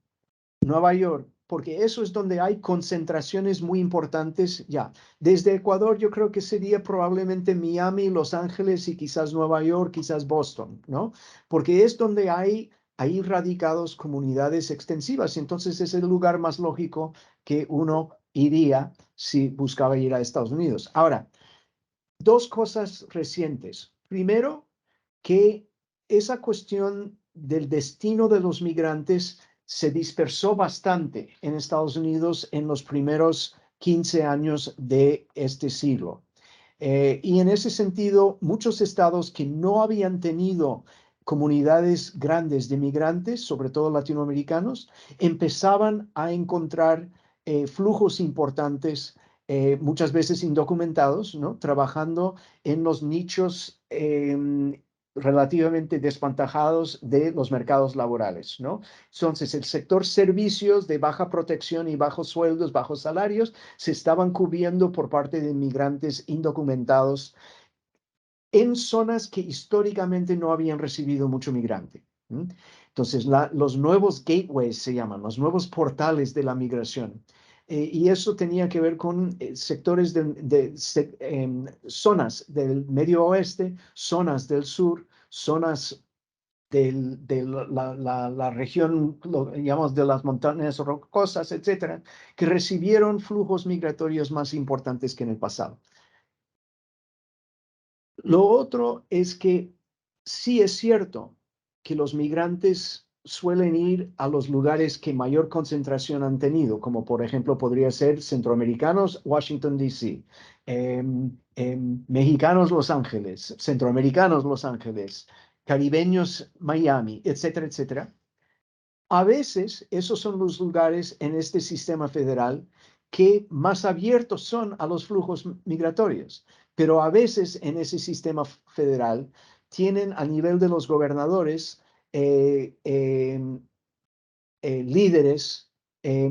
Nueva York, porque eso es donde hay concentraciones muy importantes ya. Desde Ecuador yo creo que sería probablemente Miami, Los Ángeles y quizás Nueva York, quizás Boston, ¿no? Porque es donde hay ahí radicados comunidades extensivas. Entonces es el lugar más lógico que uno iría si buscaba ir a Estados Unidos. Ahora, dos cosas recientes. Primero, que esa cuestión del destino de los migrantes se dispersó bastante en Estados Unidos en los primeros 15 años de este siglo. Y en ese sentido, muchos estados que no habían tenido comunidades grandes de migrantes, sobre todo latinoamericanos, empezaban a encontrar flujos importantes, muchas veces indocumentados, ¿no? Trabajando en los nichos relativamente desventajados de los mercados laborales, ¿no? Entonces, el sector servicios de baja protección y bajos sueldos, bajos salarios, se estaban cubriendo por parte de inmigrantes indocumentados en zonas que históricamente no habían recibido mucho migrante. Entonces, los nuevos gateways se llaman, los nuevos portales de la migración. Y eso tenía que ver con sectores zonas del medio oeste, zonas del sur, zonas de la región, lo llamamos de las montañas rocosas, etcétera, que recibieron flujos migratorios más importantes que en el pasado. Lo otro es que sí es cierto que los migrantes suelen ir a los lugares que mayor concentración han tenido, como por ejemplo podría ser centroamericanos, Washington, D.C., mexicanos, Los Ángeles, centroamericanos, Los Ángeles, caribeños, Miami, etcétera, etcétera. A veces esos son los lugares en este sistema federal que más abiertos son a los flujos migratorios, pero a veces en ese sistema federal tienen a nivel de los gobernadores líderes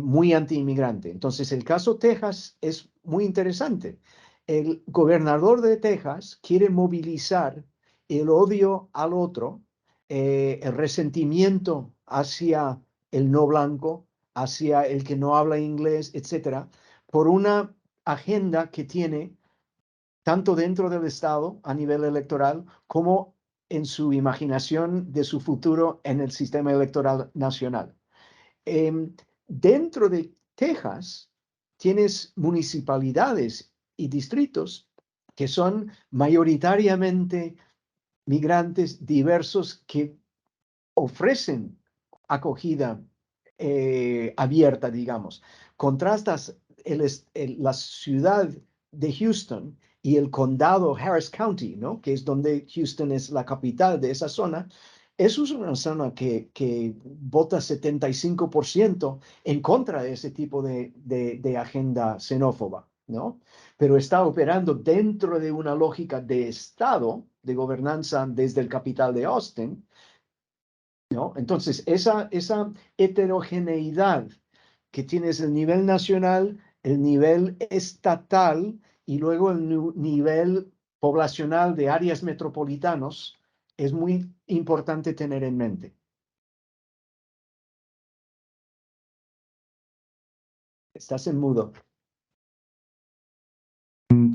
muy anti-inmigrante. Entonces, el caso Texas es muy interesante. El gobernador de Texas quiere movilizar el odio al otro, el resentimiento hacia el no blanco, hacia el que no habla inglés, etcétera, por una agenda que tiene tanto dentro del Estado a nivel electoral como en su imaginación de su futuro en el sistema electoral nacional. Eh, Dentro de Texas tienes municipalidades y distritos que son mayoritariamente migrantes diversos que ofrecen acogida abierta, digamos. Contrastas la ciudad de Houston y el condado Harris County, ¿no? Que es donde Houston es la capital de esa zona. Eso es una zona que vota 75% en contra de ese tipo de agenda xenófoba, ¿no? Pero está operando dentro de una lógica de Estado, de gobernanza desde el capital de Austin, ¿no? Entonces, esa heterogeneidad que tienes el nivel nacional, el nivel estatal y luego el nivel poblacional de áreas metropolitanos es muy importante tener en mente. Estás en mudo.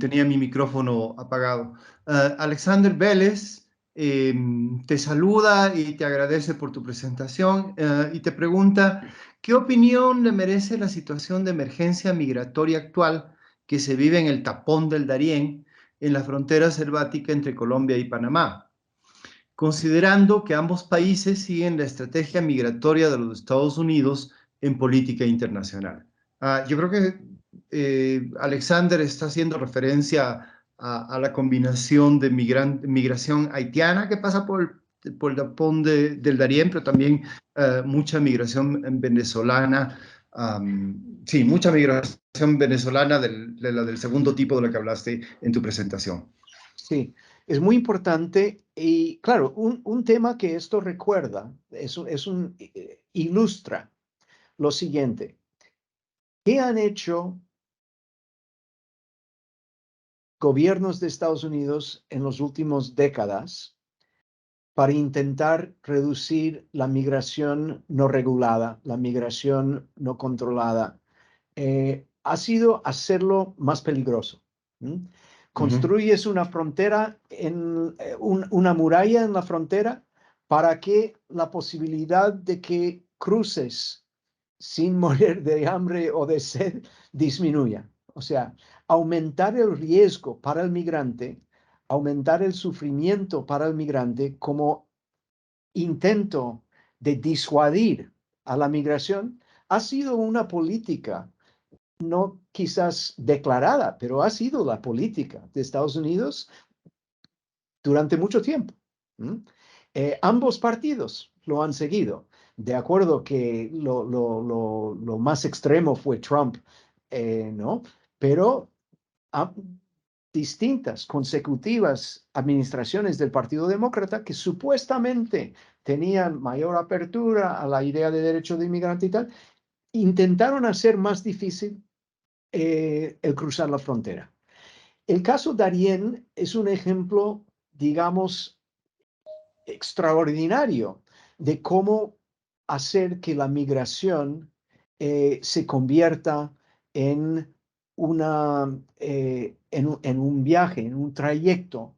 Tenía mi micrófono apagado. Alexander Vélez te saluda y te agradece por tu presentación y te pregunta, ¿qué opinión le merece la situación de emergencia migratoria actual que se vive en el tapón del Darién, en la frontera selvática entre Colombia y Panamá? Considerando que ambos países siguen la estrategia migratoria de los Estados Unidos en política internacional. Yo creo que Alexander está haciendo referencia a la combinación de migración haitiana que pasa por el tapón del Darién, pero también mucha migración venezolana, sí, mucha migración venezolana de la del segundo tipo de la que hablaste en tu presentación. Sí, es muy importante y claro, un tema que esto recuerda, ilustra lo siguiente. ¿Qué han hecho gobiernos de Estados Unidos en las últimas décadas para intentar reducir la migración no regulada, la migración no controlada? Ha sido hacerlo más peligroso. Construyes una frontera, una muralla en la frontera para que la posibilidad de que cruces sin morir de hambre o de sed disminuya. O sea, aumentar el riesgo para el migrante, aumentar el sufrimiento para el migrante como intento de disuadir a la migración ha sido una política no quizás declarada, pero ha sido la política de Estados Unidos durante mucho tiempo. Ambos partidos lo han seguido. De acuerdo que lo más extremo fue Trump, ¿no? Pero distintas, consecutivas administraciones del Partido Demócrata que supuestamente tenían mayor apertura a la idea de derecho de inmigrante y tal, intentaron hacer más difícil el cruzar la frontera. El caso Darién es un ejemplo, digamos, extraordinario de cómo hacer que la migración se convierta en, en un viaje, en un trayecto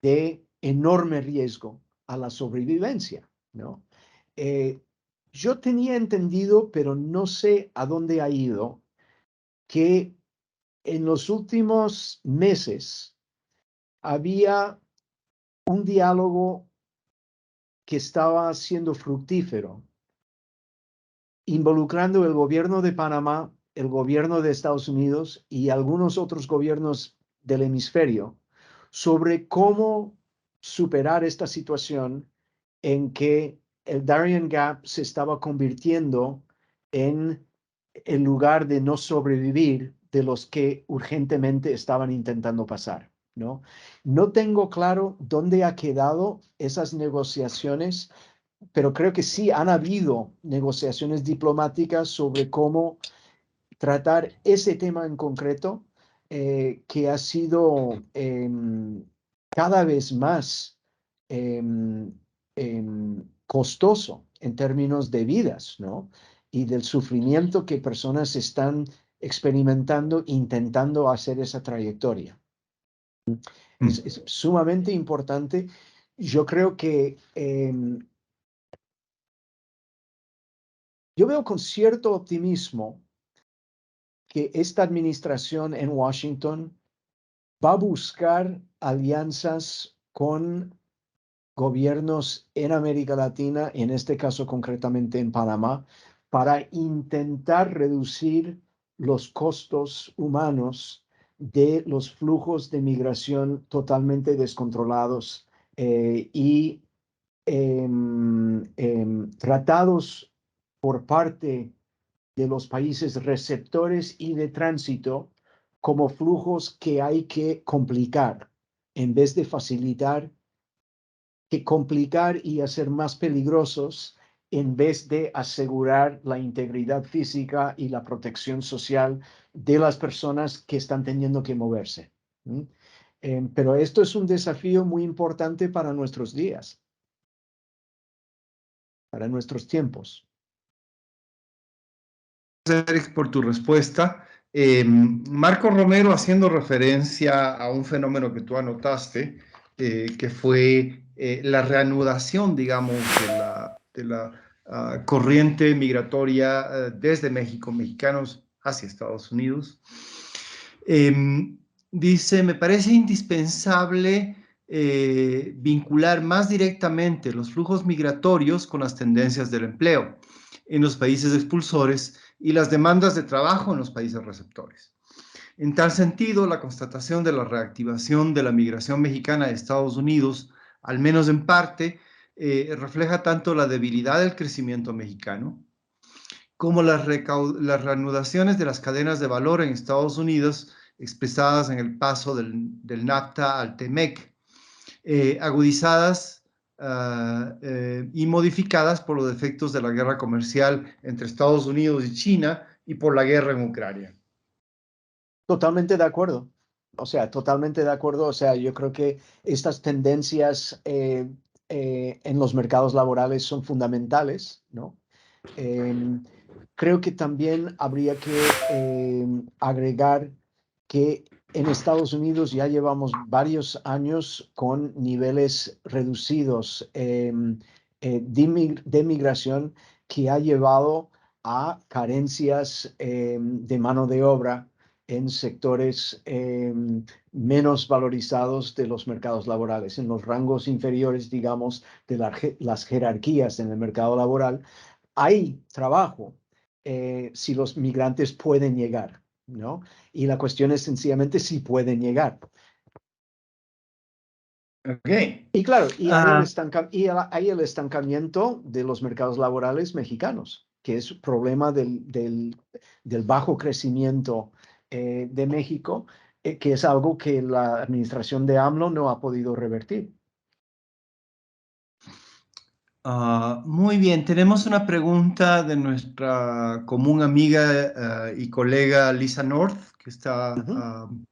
de enorme riesgo a la sobrevivencia, ¿no? Yo tenía entendido, pero no sé a dónde ha ido, que en los últimos meses había un diálogo que estaba siendo fructífero, involucrando el gobierno de Panamá, el gobierno de Estados Unidos y algunos otros gobiernos del hemisferio sobre cómo superar esta situación en que el Darien Gap se estaba convirtiendo en el lugar de no sobrevivir de los que urgentemente estaban intentando pasar, ¿no? No tengo claro dónde ha quedado esas negociaciones, pero creo que sí han habido negociaciones diplomáticas sobre cómo tratar ese tema en concreto, que ha sido cada vez más costoso en términos de vidas, ¿no? Y del sufrimiento que personas están experimentando intentando hacer esa trayectoria. Es sumamente importante. Yo creo que yo veo con cierto optimismo que esta administración en Washington va a buscar alianzas con gobiernos en América Latina, en este caso concretamente en Panamá, para intentar reducir los costos humanos de los flujos de migración totalmente descontrolados y tratados por parte de los países receptores y de tránsito como flujos que hay que complicar en vez de facilitar, que complicar y hacer más peligrosos en vez de asegurar la integridad física y la protección social de las personas que están teniendo que moverse. Pero esto es un desafío muy importante para nuestros días, para nuestros tiempos. Eric, por tu respuesta. Marco Romero, haciendo referencia a un fenómeno que tú anotaste, que fue la reanudación, digamos, de la corriente migratoria desde México, mexicanos hacia Estados Unidos. Dice, me parece indispensable vincular más directamente los flujos migratorios con las tendencias del empleo en los países expulsores y las demandas de trabajo en los países receptores. En tal sentido, la constatación de la reactivación de la migración mexicana a Estados Unidos, al menos en parte, refleja tanto la debilidad del crecimiento mexicano como las reanudaciones de las cadenas de valor en Estados Unidos expresadas en el paso del NAFTA al TEMEC, agudizadas y modificadas por los efectos de la guerra comercial entre Estados Unidos y China y por la guerra en Ucrania. Totalmente de acuerdo. O sea, totalmente de acuerdo. O sea, yo creo que estas tendencias en los mercados laborales son fundamentales, ¿no? Em, Creo que también habría que agregar que en Estados Unidos ya llevamos varios años con niveles reducidos de migración que ha llevado a carencias de mano de obra en sectores menos valorizados de los mercados laborales, en los rangos inferiores, digamos, de las jerarquías en el mercado laboral. Hay trabajo si los migrantes pueden llegar, ¿no? Y la cuestión es sencillamente si pueden llegar. Ok. Y claro, hay el estancamiento de los mercados laborales mexicanos, que es un problema del bajo crecimiento de México, que es algo que la administración de AMLO no ha podido revertir. Muy bien, tenemos una pregunta de nuestra común amiga y colega Lisa North, que está Ujú.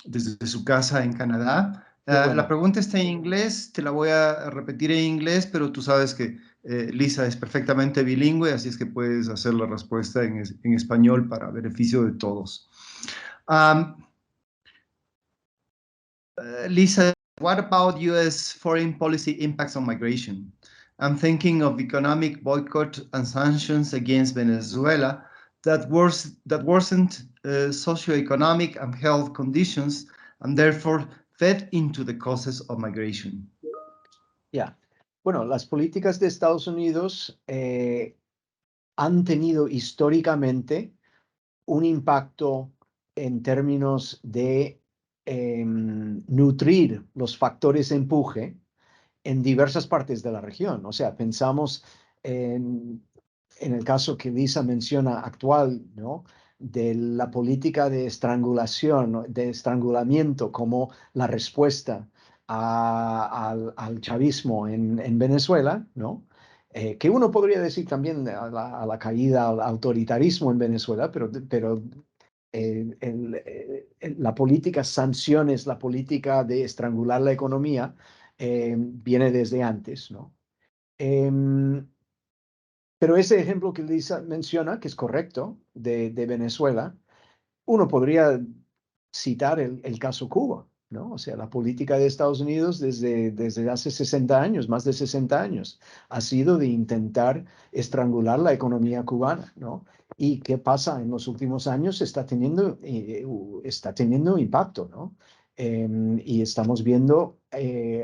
desde su casa en Canadá. Qué La bueno. pregunta está en inglés, te la voy a repetir en inglés, pero tú sabes que Lisa es perfectamente bilingüe, así es que puedes hacer la respuesta en español para beneficio de todos. Um, Lisa, what about U.S. foreign policy impacts on migration? I'm thinking of economic boycott and sanctions against Venezuela that worsened socioeconomic and health conditions and therefore fed into the causes of migration. Ya. Bueno, las políticas de Estados Unidos han tenido históricamente un impacto en términos de nutrir los factores de empuje en diversas partes de la región. O sea, pensamos en el caso que Lisa menciona actual, ¿no? De la política de estrangulación, ¿no? De estrangulamiento como la respuesta al chavismo en Venezuela, ¿no? Que uno podría decir también a la caída al autoritarismo en Venezuela, pero la política sanciones, la política de estrangular la economía, viene desde antes, ¿no? Em, pero ese ejemplo que Lisa menciona, que es correcto, de Venezuela, uno podría citar el caso Cuba, ¿no? O sea, la política de Estados Unidos desde hace 60 años, más de 60 años, ha sido de intentar estrangular la economía cubana, ¿no? ¿Y qué pasa en los últimos años? Está teniendo impacto, ¿no? Y estamos viendo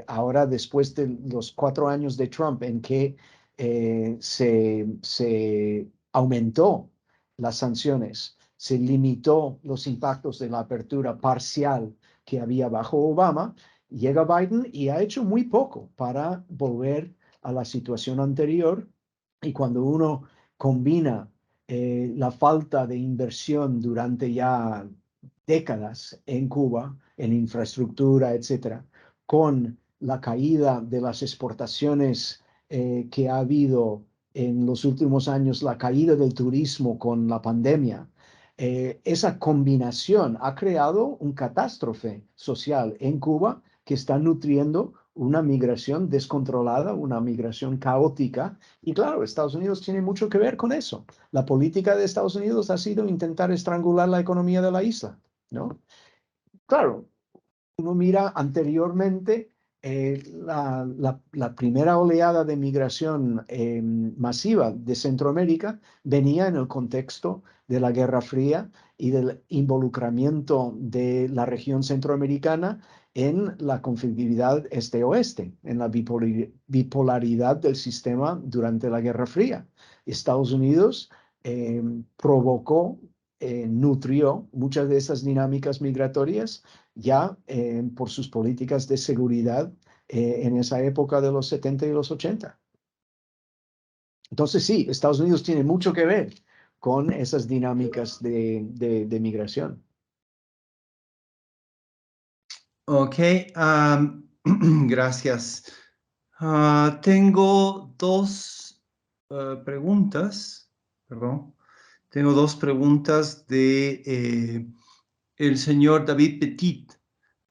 ahora, después de los 4 años de Trump, en que se aumentó las sanciones, se limitó los impactos de la apertura parcial que había bajo Obama. Llega Biden y ha hecho muy poco para volver a la situación anterior. Y cuando uno combina la falta de inversión durante ya décadas en Cuba, en infraestructura, etcétera, con la caída de las exportaciones que ha habido en los últimos años, la caída del turismo con la pandemia, esa combinación ha creado un catástrofe social en Cuba que está nutriendo una migración descontrolada, una migración caótica. Y claro, Estados Unidos tiene mucho que ver con eso. La política de Estados Unidos ha sido intentar estrangular la economía de la isla, ¿no? Claro, uno mira anteriormente la primera oleada de migración masiva de Centroamérica venía en el contexto de la Guerra Fría y del involucramiento de la región centroamericana en la conflictividad este-oeste, en la bipolaridad del sistema durante la Guerra Fría. Estados Unidos provocó, nutrió muchas de esas dinámicas migratorias ya por sus políticas de seguridad en esa época de los 70 y los 80. Entonces sí, Estados Unidos tiene mucho que ver con esas dinámicas de migración. Ok, gracias. Tengo dos preguntas, perdón. Tengo dos preguntas de el señor David Petit.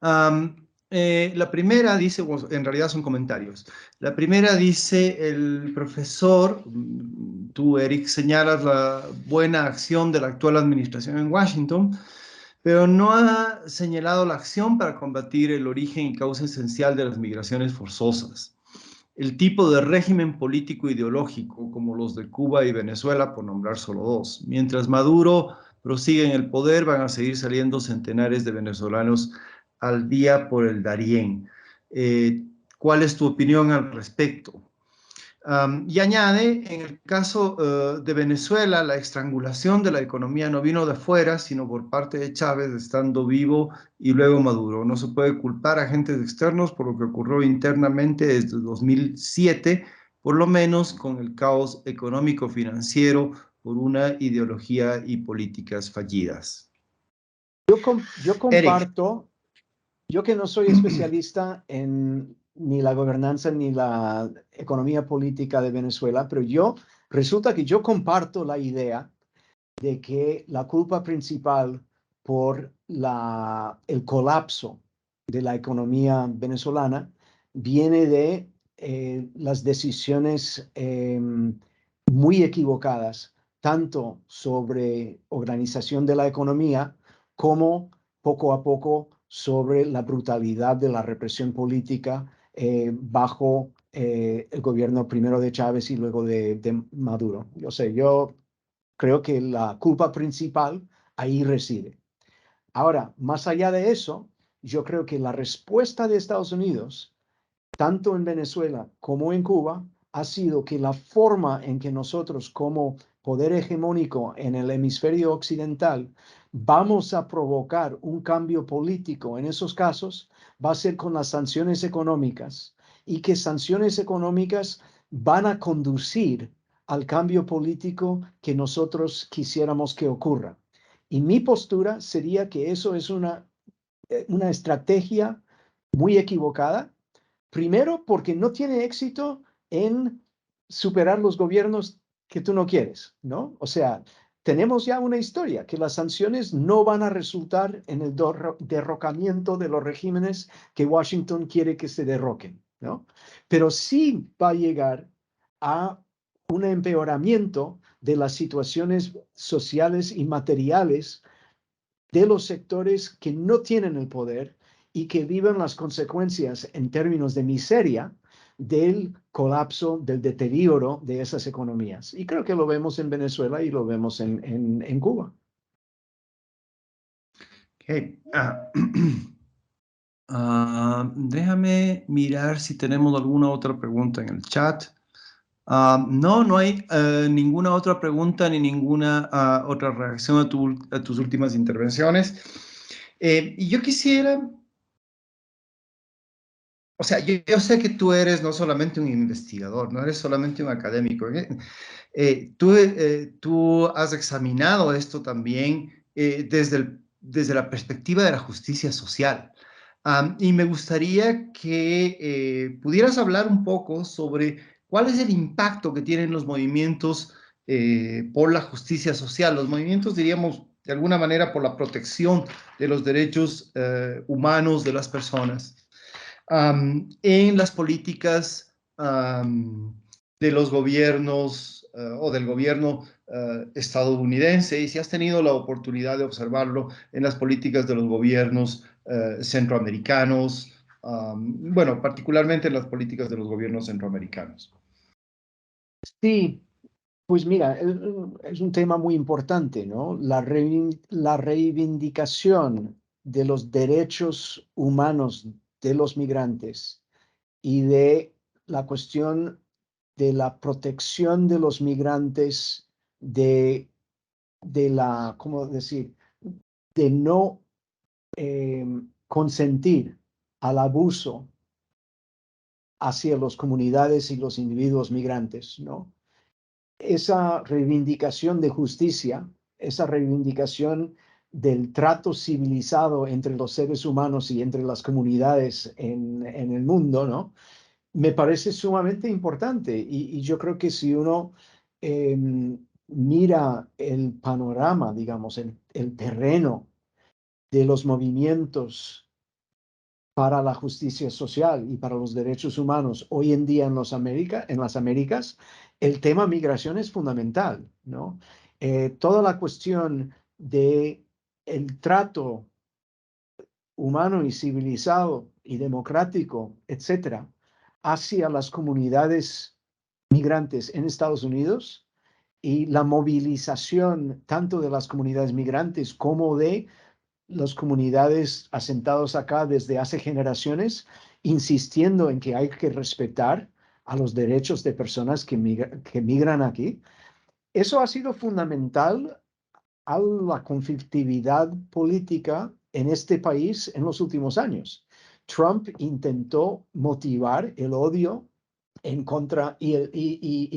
La primera dice, bueno, en realidad son comentarios. La primera dice, el profesor, tú, Eric, señalas la buena acción de la actual administración en Washington, pero no ha señalado la acción para combatir el origen y causa esencial de las migraciones forzosas. El tipo de régimen político ideológico, como los de Cuba y Venezuela, por nombrar solo dos. Mientras Maduro prosigue en el poder, van a seguir saliendo centenares de venezolanos al día por el Darién. ¿Cuál es tu opinión al respecto? Y añade, en el caso de Venezuela, la estrangulación de la economía no vino de afuera, sino por parte de Chávez, estando vivo y luego Maduro. No se puede culpar a agentes externos por lo que ocurrió internamente desde 2007, por lo menos con el caos económico-financiero por una ideología y políticas fallidas. Yo Eric. comparto, yo que no soy especialista en ni la gobernanza ni la economía política de Venezuela, pero resulta que yo comparto la idea de que la culpa principal por el colapso de la economía venezolana viene de las decisiones muy equivocadas, tanto sobre organización de la economía como poco a poco sobre la brutalidad de la represión política bajo el gobierno primero de Chávez y luego de Maduro. Yo creo que la culpa principal ahí reside. Ahora, más allá de eso, yo creo que la respuesta de Estados Unidos, tanto en Venezuela como en Cuba, ha sido que la forma en que nosotros como poder hegemónico en el hemisferio occidental vamos a provocar un cambio político en esos casos va a ser con las sanciones económicas y que sanciones económicas van a conducir al cambio político que nosotros quisiéramos que ocurra. Y mi postura sería que eso es una estrategia muy equivocada. Primero, porque no tiene éxito en superar los gobiernos que tú no quieres, ¿no? O sea, tenemos ya una historia que las sanciones no van a resultar en el derrocamiento de los regímenes que Washington quiere que se derroquen, ¿no? Pero sí va a llegar a un empeoramiento de las situaciones sociales y materiales de los sectores que no tienen el poder y que viven las consecuencias en términos de miseria del colapso, del deterioro de esas economías. Y creo que lo vemos en Venezuela y lo vemos en Cuba. Okay. Déjame mirar si tenemos alguna otra pregunta en el chat. No, no hay ninguna otra pregunta ni ninguna otra reacción a tus últimas intervenciones. Y yo quisiera, o sea, yo sé que tú eres no solamente un investigador, no eres solamente un académico. Tú has examinado esto también desde la perspectiva de la justicia social. Y me gustaría que pudieras hablar un poco sobre cuál es el impacto que tienen los movimientos por la justicia social, los movimientos, diríamos, de alguna manera por la protección de los derechos humanos de las personas en las políticas de los gobiernos o del gobierno estadounidense, y si has tenido la oportunidad de observarlo en las políticas de los gobiernos centroamericanos, bueno, particularmente en las políticas de los gobiernos centroamericanos. Sí, pues mira, es un tema muy importante, ¿no? La reivindicación de los derechos humanos de los migrantes y de la cuestión de la protección de los migrantes de la, ¿cómo decir? De no consentir al abuso hacia las comunidades y los individuos migrantes, ¿no? Esa reivindicación de justicia, esa reivindicación del trato civilizado entre los seres humanos y entre las comunidades en el mundo, ¿no? Me parece sumamente importante y yo creo que si uno mira el panorama, digamos, el terreno de los movimientos para la justicia social y para los derechos humanos hoy en día en las Américas, el tema migración es fundamental, ¿no? Toda la cuestión de el trato humano y civilizado y democrático, etcétera, hacia las comunidades migrantes en Estados Unidos y la movilización tanto de las comunidades migrantes como de las comunidades asentados acá desde hace generaciones, insistiendo en que hay que respetar a los derechos de personas que migran aquí. Eso ha sido fundamental a la conflictividad política en este país en los últimos años. Trump intentó motivar el odio en contra y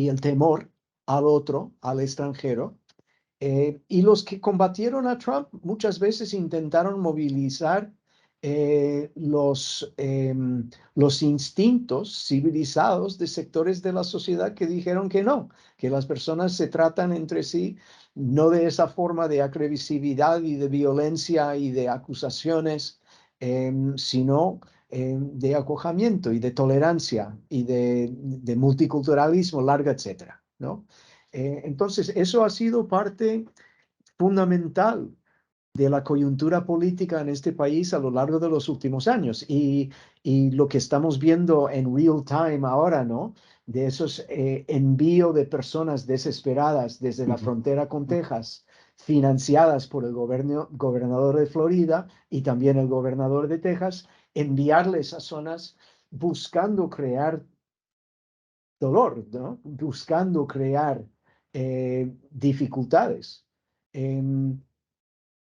el temor al otro, al extranjero, y los que combatieron a Trump muchas veces intentaron movilizar los instintos civilizados de sectores de la sociedad que dijeron que no, que las personas se tratan entre sí no de esa forma de agresividad y de violencia y de acusaciones, sino de acogimiento y de tolerancia y de multiculturalismo larga, etcétera, ¿no? Entonces, eso ha sido parte fundamental de la coyuntura política en este país a lo largo de los últimos años. Y lo que estamos viendo en real time ahora, ¿no? De esos envío de personas desesperadas desde la frontera con Texas, financiadas por el gobernador de Florida y también el gobernador de Texas, enviarles a zonas buscando crear dolor, ¿no? Buscando crear dificultades.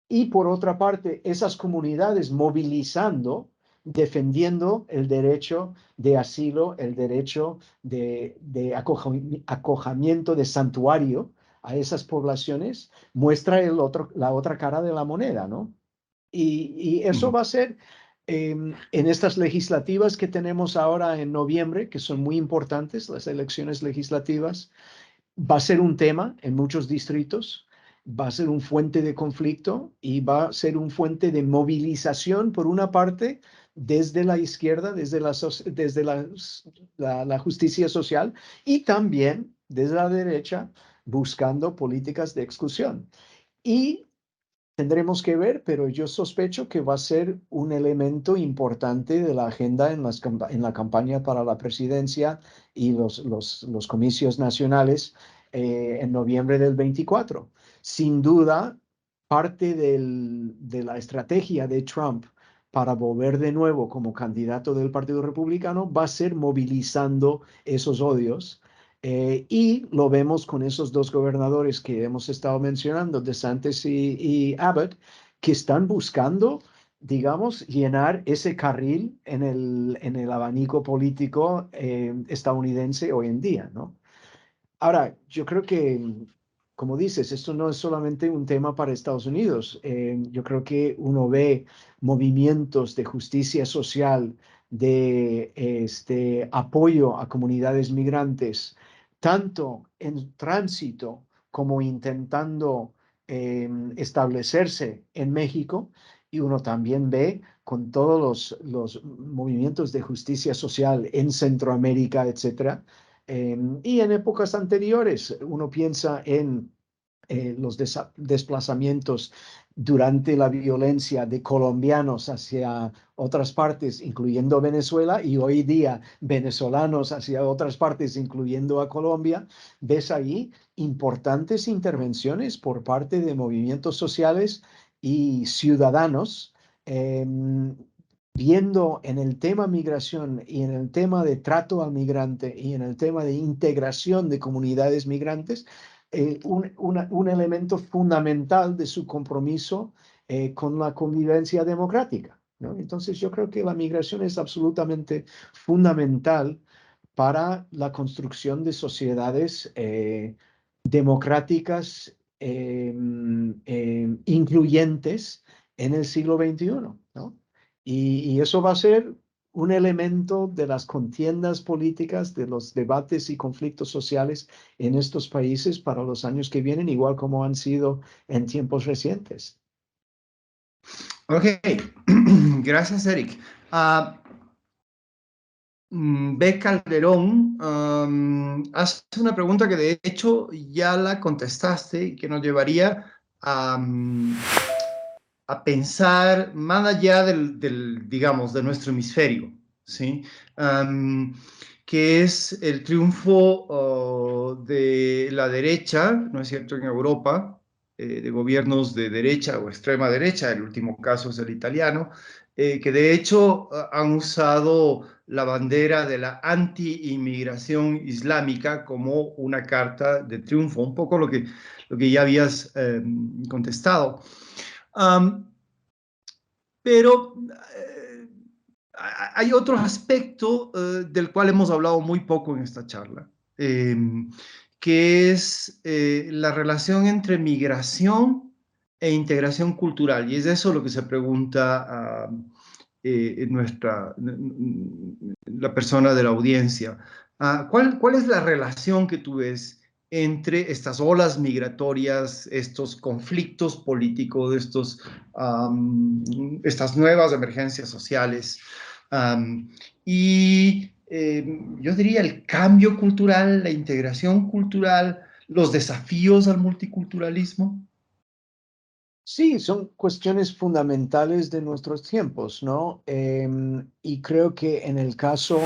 Y por otra parte, esas comunidades movilizando, defendiendo el derecho de asilo, el derecho de acogimiento de santuario a esas poblaciones, muestra la otra cara de la moneda, ¿no? Y eso va a ser en estas legislativas que tenemos ahora en noviembre, que son muy importantes, las elecciones legislativas, va a ser un tema en muchos distritos, va a ser un fuente de conflicto y va a ser un fuente de movilización, por una parte, desde la izquierda, desde la justicia social y también desde la derecha, buscando políticas de exclusión. Y tendremos que ver, pero yo sospecho que va a ser un elemento importante de la agenda en la campaña para la presidencia y los comicios nacionales en noviembre del 24. Sin duda, parte de la estrategia de Trump para volver de nuevo como candidato del Partido Republicano va a ser movilizando esos odios y lo vemos con esos dos gobernadores que hemos estado mencionando, DeSantis y Abbott, que están buscando, digamos, llenar ese carril en el abanico político estadounidense hoy en día, ¿no? Ahora, yo creo que, como dices, esto no es solamente un tema para Estados Unidos. Yo creo que uno ve movimientos de justicia social, de apoyo a comunidades migrantes, tanto en tránsito como intentando establecerse en México, y uno también ve con todos los movimientos de justicia social en Centroamérica, etcétera. Y en épocas anteriores, uno piensa en los desplazamientos durante la violencia de colombianos hacia otras partes, incluyendo Venezuela, y hoy día venezolanos hacia otras partes, incluyendo a Colombia. Ves ahí importantes intervenciones por parte de movimientos sociales y ciudadanos, eh, viendo en el tema migración y en el tema de trato al migrante y en el tema de integración de comunidades migrantes, un elemento fundamental de su compromiso con la convivencia democrática, ¿no? Entonces yo creo que la migración es absolutamente fundamental para la construcción de sociedades democráticas, incluyentes en el siglo XXI, ¿no? Y eso va a ser un elemento de las contiendas políticas, de los debates y conflictos sociales en estos países para los años que vienen, igual como han sido en tiempos recientes. Ok, gracias, Eric. B. Calderón hace una pregunta que de hecho ya la contestaste y que nos llevaría a, a pensar más allá digamos, de nuestro hemisferio, ¿sí? Um, que es el triunfo de la derecha, ¿no es cierto?, en Europa, de gobiernos de derecha o extrema derecha, el último caso es el italiano, que de hecho han usado la bandera de la anti-inmigración islámica como una carta de triunfo, un poco lo que ya habías contestado. Um, pero hay otro aspecto del cual hemos hablado muy poco en esta charla, que es la relación entre migración e integración cultural. Y es eso lo que se pregunta la persona de la audiencia. ¿Cuál es la relación que tú ves entre estas olas migratorias, estos conflictos políticos, estas nuevas emergencias sociales y yo diría el cambio cultural, la integración cultural, los desafíos al multiculturalismo? Sí, son cuestiones fundamentales de nuestros tiempos, ¿no? Y creo que en el caso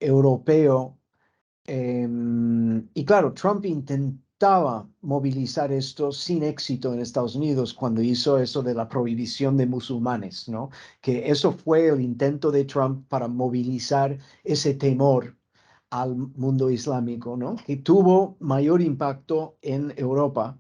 europeo, y claro, Trump intentaba movilizar esto sin éxito en Estados Unidos cuando hizo eso de la prohibición de musulmanes, ¿no? Que eso fue el intento de Trump para movilizar ese temor al mundo islámico, ¿no? Que tuvo mayor impacto en Europa,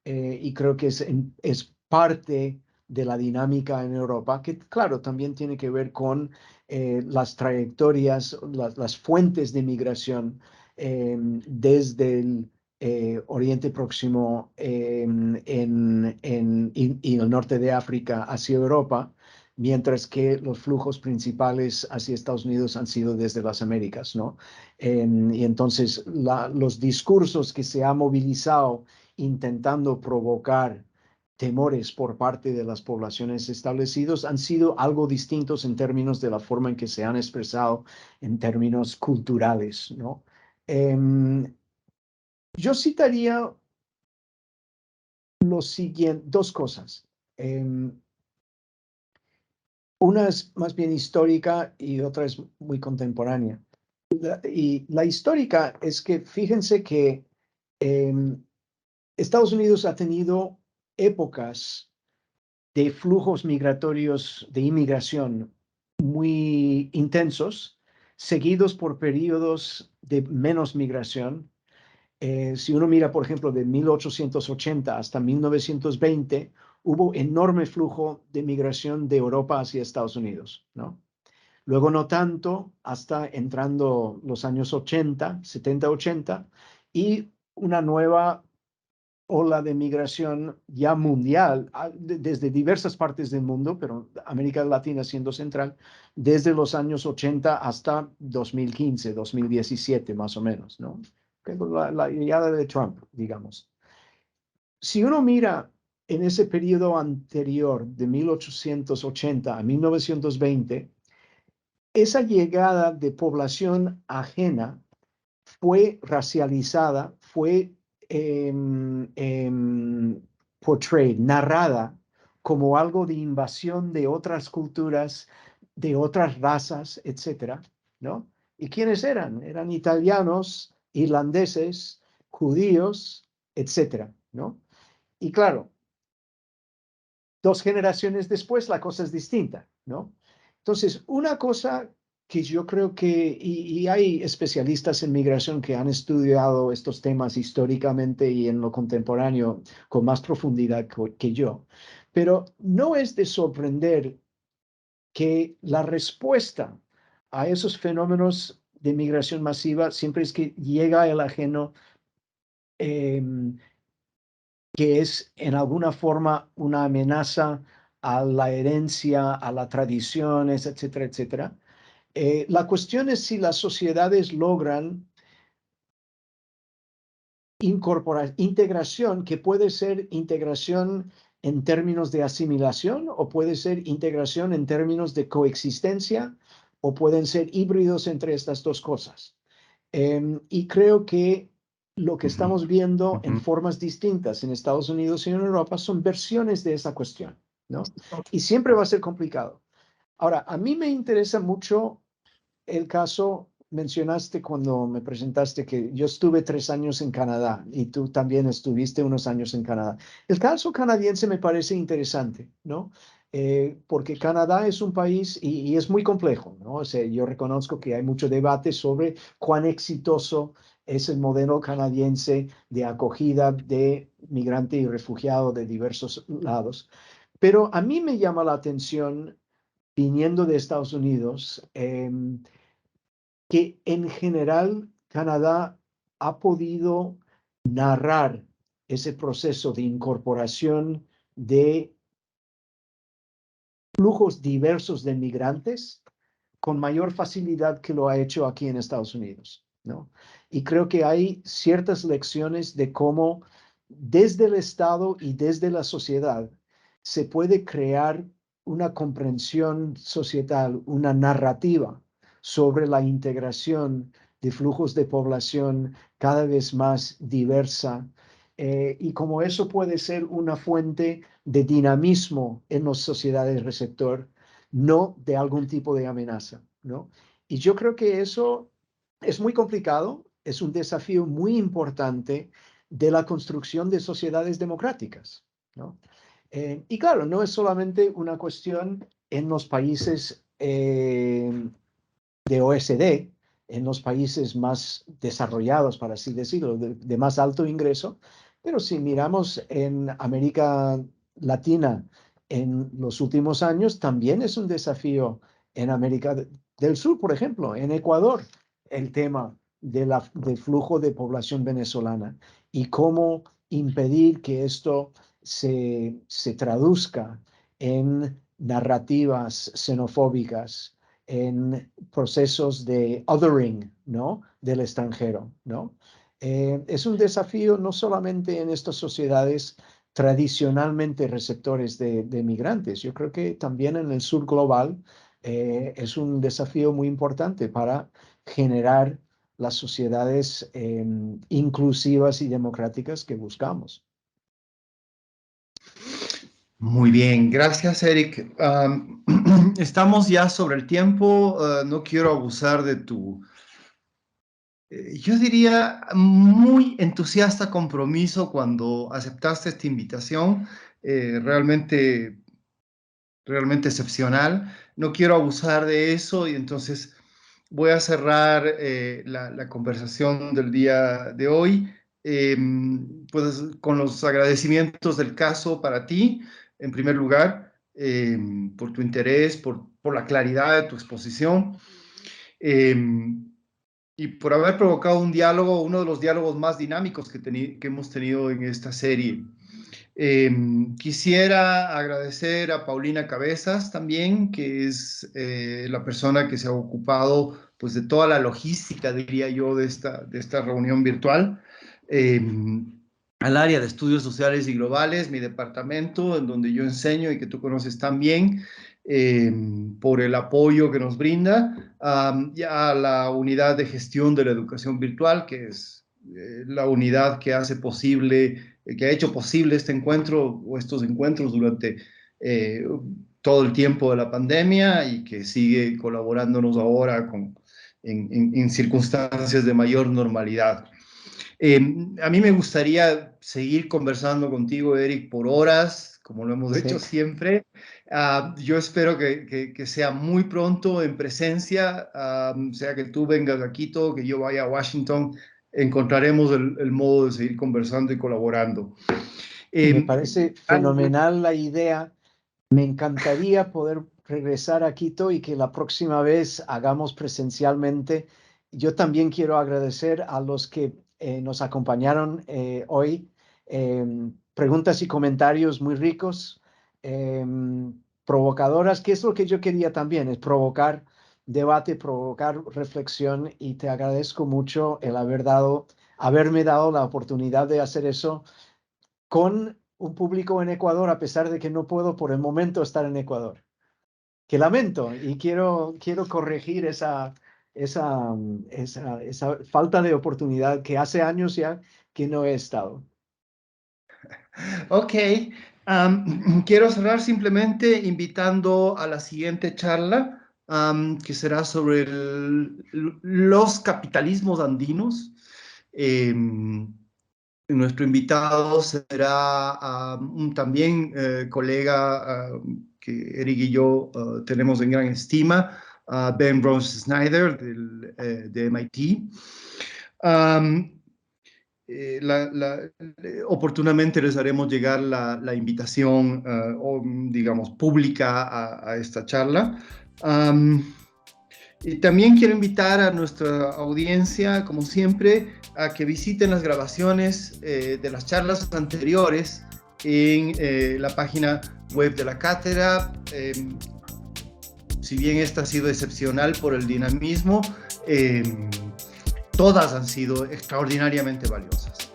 y creo que es parte de la dinámica en Europa, que claro, también tiene que ver con las trayectorias, las fuentes de migración desde el Oriente Próximo y el norte de África hacia Europa, mientras que los flujos principales hacia Estados Unidos han sido desde las Américas, ¿no? Y entonces los discursos que se han movilizado intentando provocar temores por parte de las poblaciones establecidas han sido algo distintos en términos de la forma en que se han expresado en términos culturales, ¿no? Yo citaría dos cosas. Una es más bien histórica y otra es muy contemporánea. Y la histórica es que fíjense que Estados Unidos ha tenido épocas de flujos migratorios de inmigración muy intensos, seguidos por periodos de menos migración. Si uno mira, por ejemplo, de 1880 hasta 1920, hubo enorme flujo de migración de Europa hacia Estados Unidos, ¿no? Luego no tanto, hasta entrando los años 80, 70, 80, y una nueva ola de migración ya mundial, desde diversas partes del mundo, pero América Latina siendo central, desde los años 80 hasta 2015, 2017 más o menos, ¿no? La llegada de Trump, digamos. si uno mira en ese periodo anterior, de 1880 a 1920, esa llegada de población ajena fue racializada, fue portrayed, narrada como algo de invasión de otras culturas, de otras razas, etcétera, ¿no? ¿Y quiénes eran? Eran italianos, irlandeses, judíos, etcétera, ¿no? Y claro, 2 generaciones después la cosa es distinta, ¿no? Entonces, una cosa que yo creo que, y hay especialistas en migración que han estudiado estos temas históricamente y en lo contemporáneo con más profundidad que yo, pero no es de sorprender que la respuesta a esos fenómenos de migración masiva siempre es que llega el ajeno eh, que es en alguna forma una amenaza a la herencia, a las tradiciones, etcétera, etcétera. La cuestión es si las sociedades logran incorporar integración, que puede ser integración en términos de asimilación o puede ser integración en términos de coexistencia o pueden ser híbridos entre estas dos cosas. Y creo que lo que Ujú, estamos viendo en ujú. formas distintas en Estados Unidos y en Europa son versiones de esa cuestión, ¿no? Y siempre va a ser complicado. Ahora, a mí me interesa mucho el caso, mencionaste cuando me presentaste que yo estuve 3 años en Canadá y tú también estuviste unos años en Canadá. El caso canadiense me parece interesante, ¿no? Porque Canadá es un país y es muy complejo, ¿no? O sea, yo reconozco que hay mucho debate sobre cuán exitoso es el modelo canadiense de acogida de migrante y refugiado de diversos lados. Pero a mí me llama la atención, viniendo de Estados Unidos, que en general Canadá ha podido narrar ese proceso de incorporación de flujos diversos de migrantes con mayor facilidad que lo ha hecho aquí en Estados Unidos, ¿no? Y creo que hay ciertas lecciones de cómo desde el Estado y desde la sociedad se puede crear una comprensión societal, una narrativa sobre la integración de flujos de población cada vez más diversa, y como eso puede ser una fuente de dinamismo en las sociedades receptor, no de algún tipo de amenaza, ¿no? Y yo creo que eso es muy complicado, es un desafío muy importante de la construcción de sociedades democráticas, ¿no? Y claro, no es solamente una cuestión en los países de OSD, en los países más desarrollados, para así decirlo, de más alto ingreso, pero si miramos en América Latina en los últimos años, también es un desafío en América del Sur, por ejemplo, en Ecuador, el tema del flujo de población venezolana y cómo impedir que esto se traduzca en narrativas xenofóbicas, en procesos de othering, ¿no? Del extranjero, ¿no? Es un desafío no solamente en estas sociedades tradicionalmente receptores de migrantes, yo creo que también en el sur global es un desafío muy importante para generar las sociedades inclusivas y democráticas que buscamos. Muy bien, gracias, Eric. Estamos ya sobre el tiempo. No quiero abusar de tu, yo diría, muy entusiasta compromiso cuando aceptaste esta invitación. Realmente, realmente excepcional. No quiero abusar de eso y entonces voy a cerrar la conversación del día de hoy, eh, pues con los agradecimientos del caso para ti, en primer lugar, por tu interés, por la claridad de tu exposición, eh, y por haber provocado un diálogo, uno de los diálogos más dinámicos que hemos tenido en esta serie. Eh, Quisiera agradecer a Paulina Cabezas también, que es la persona que se ha ocupado pues, de toda la logística, diría yo, de esta reunión virtual. Eh, al área de estudios sociales y globales, mi departamento, en donde yo enseño y que tú conoces también, por el apoyo que nos brinda, y a la unidad de gestión de la educación virtual, que es la unidad que hace posible, que ha hecho posible este encuentro o estos encuentros durante eh, todo el tiempo de la pandemia y que sigue colaborándonos ahora en circunstancias de mayor normalidad. Eh, a mí me gustaría seguir conversando contigo, Eric, por horas, como lo hemos hecho Sí, siempre. Yo espero que sea muy pronto en presencia, sea que tú vengas a Quito, que yo vaya a Washington, encontraremos el modo de seguir conversando y colaborando. me Eh, parece algo- fenomenal la idea. Me encantaría poder regresar a Quito y que la próxima vez hagamos presencialmente. Yo también quiero agradecer a los que nos acompañaron hoy. Preguntas y comentarios muy ricos, provocadoras, que es lo que yo quería también, es provocar debate, provocar reflexión y te agradezco mucho el haberme dado la oportunidad de hacer eso con un público en Ecuador, a pesar de que no puedo por el momento estar en Ecuador. Que lamento y quiero corregir esa falta de oportunidad que hace años ya que no he estado. Ok, quiero cerrar simplemente invitando a la siguiente charla, que será sobre los capitalismos andinos. Nuestro invitado será un también colega que Eric y yo tenemos en gran estima, Ben Rose Snyder de MIT. Um, Oportunamente les haremos llegar la invitación, digamos, pública a esta charla. Um, y también quiero invitar a nuestra audiencia, como siempre, a que visiten las grabaciones de las charlas anteriores en la página web de la cátedra. Si bien esta ha sido excepcional por el dinamismo, todas han sido extraordinariamente valiosas.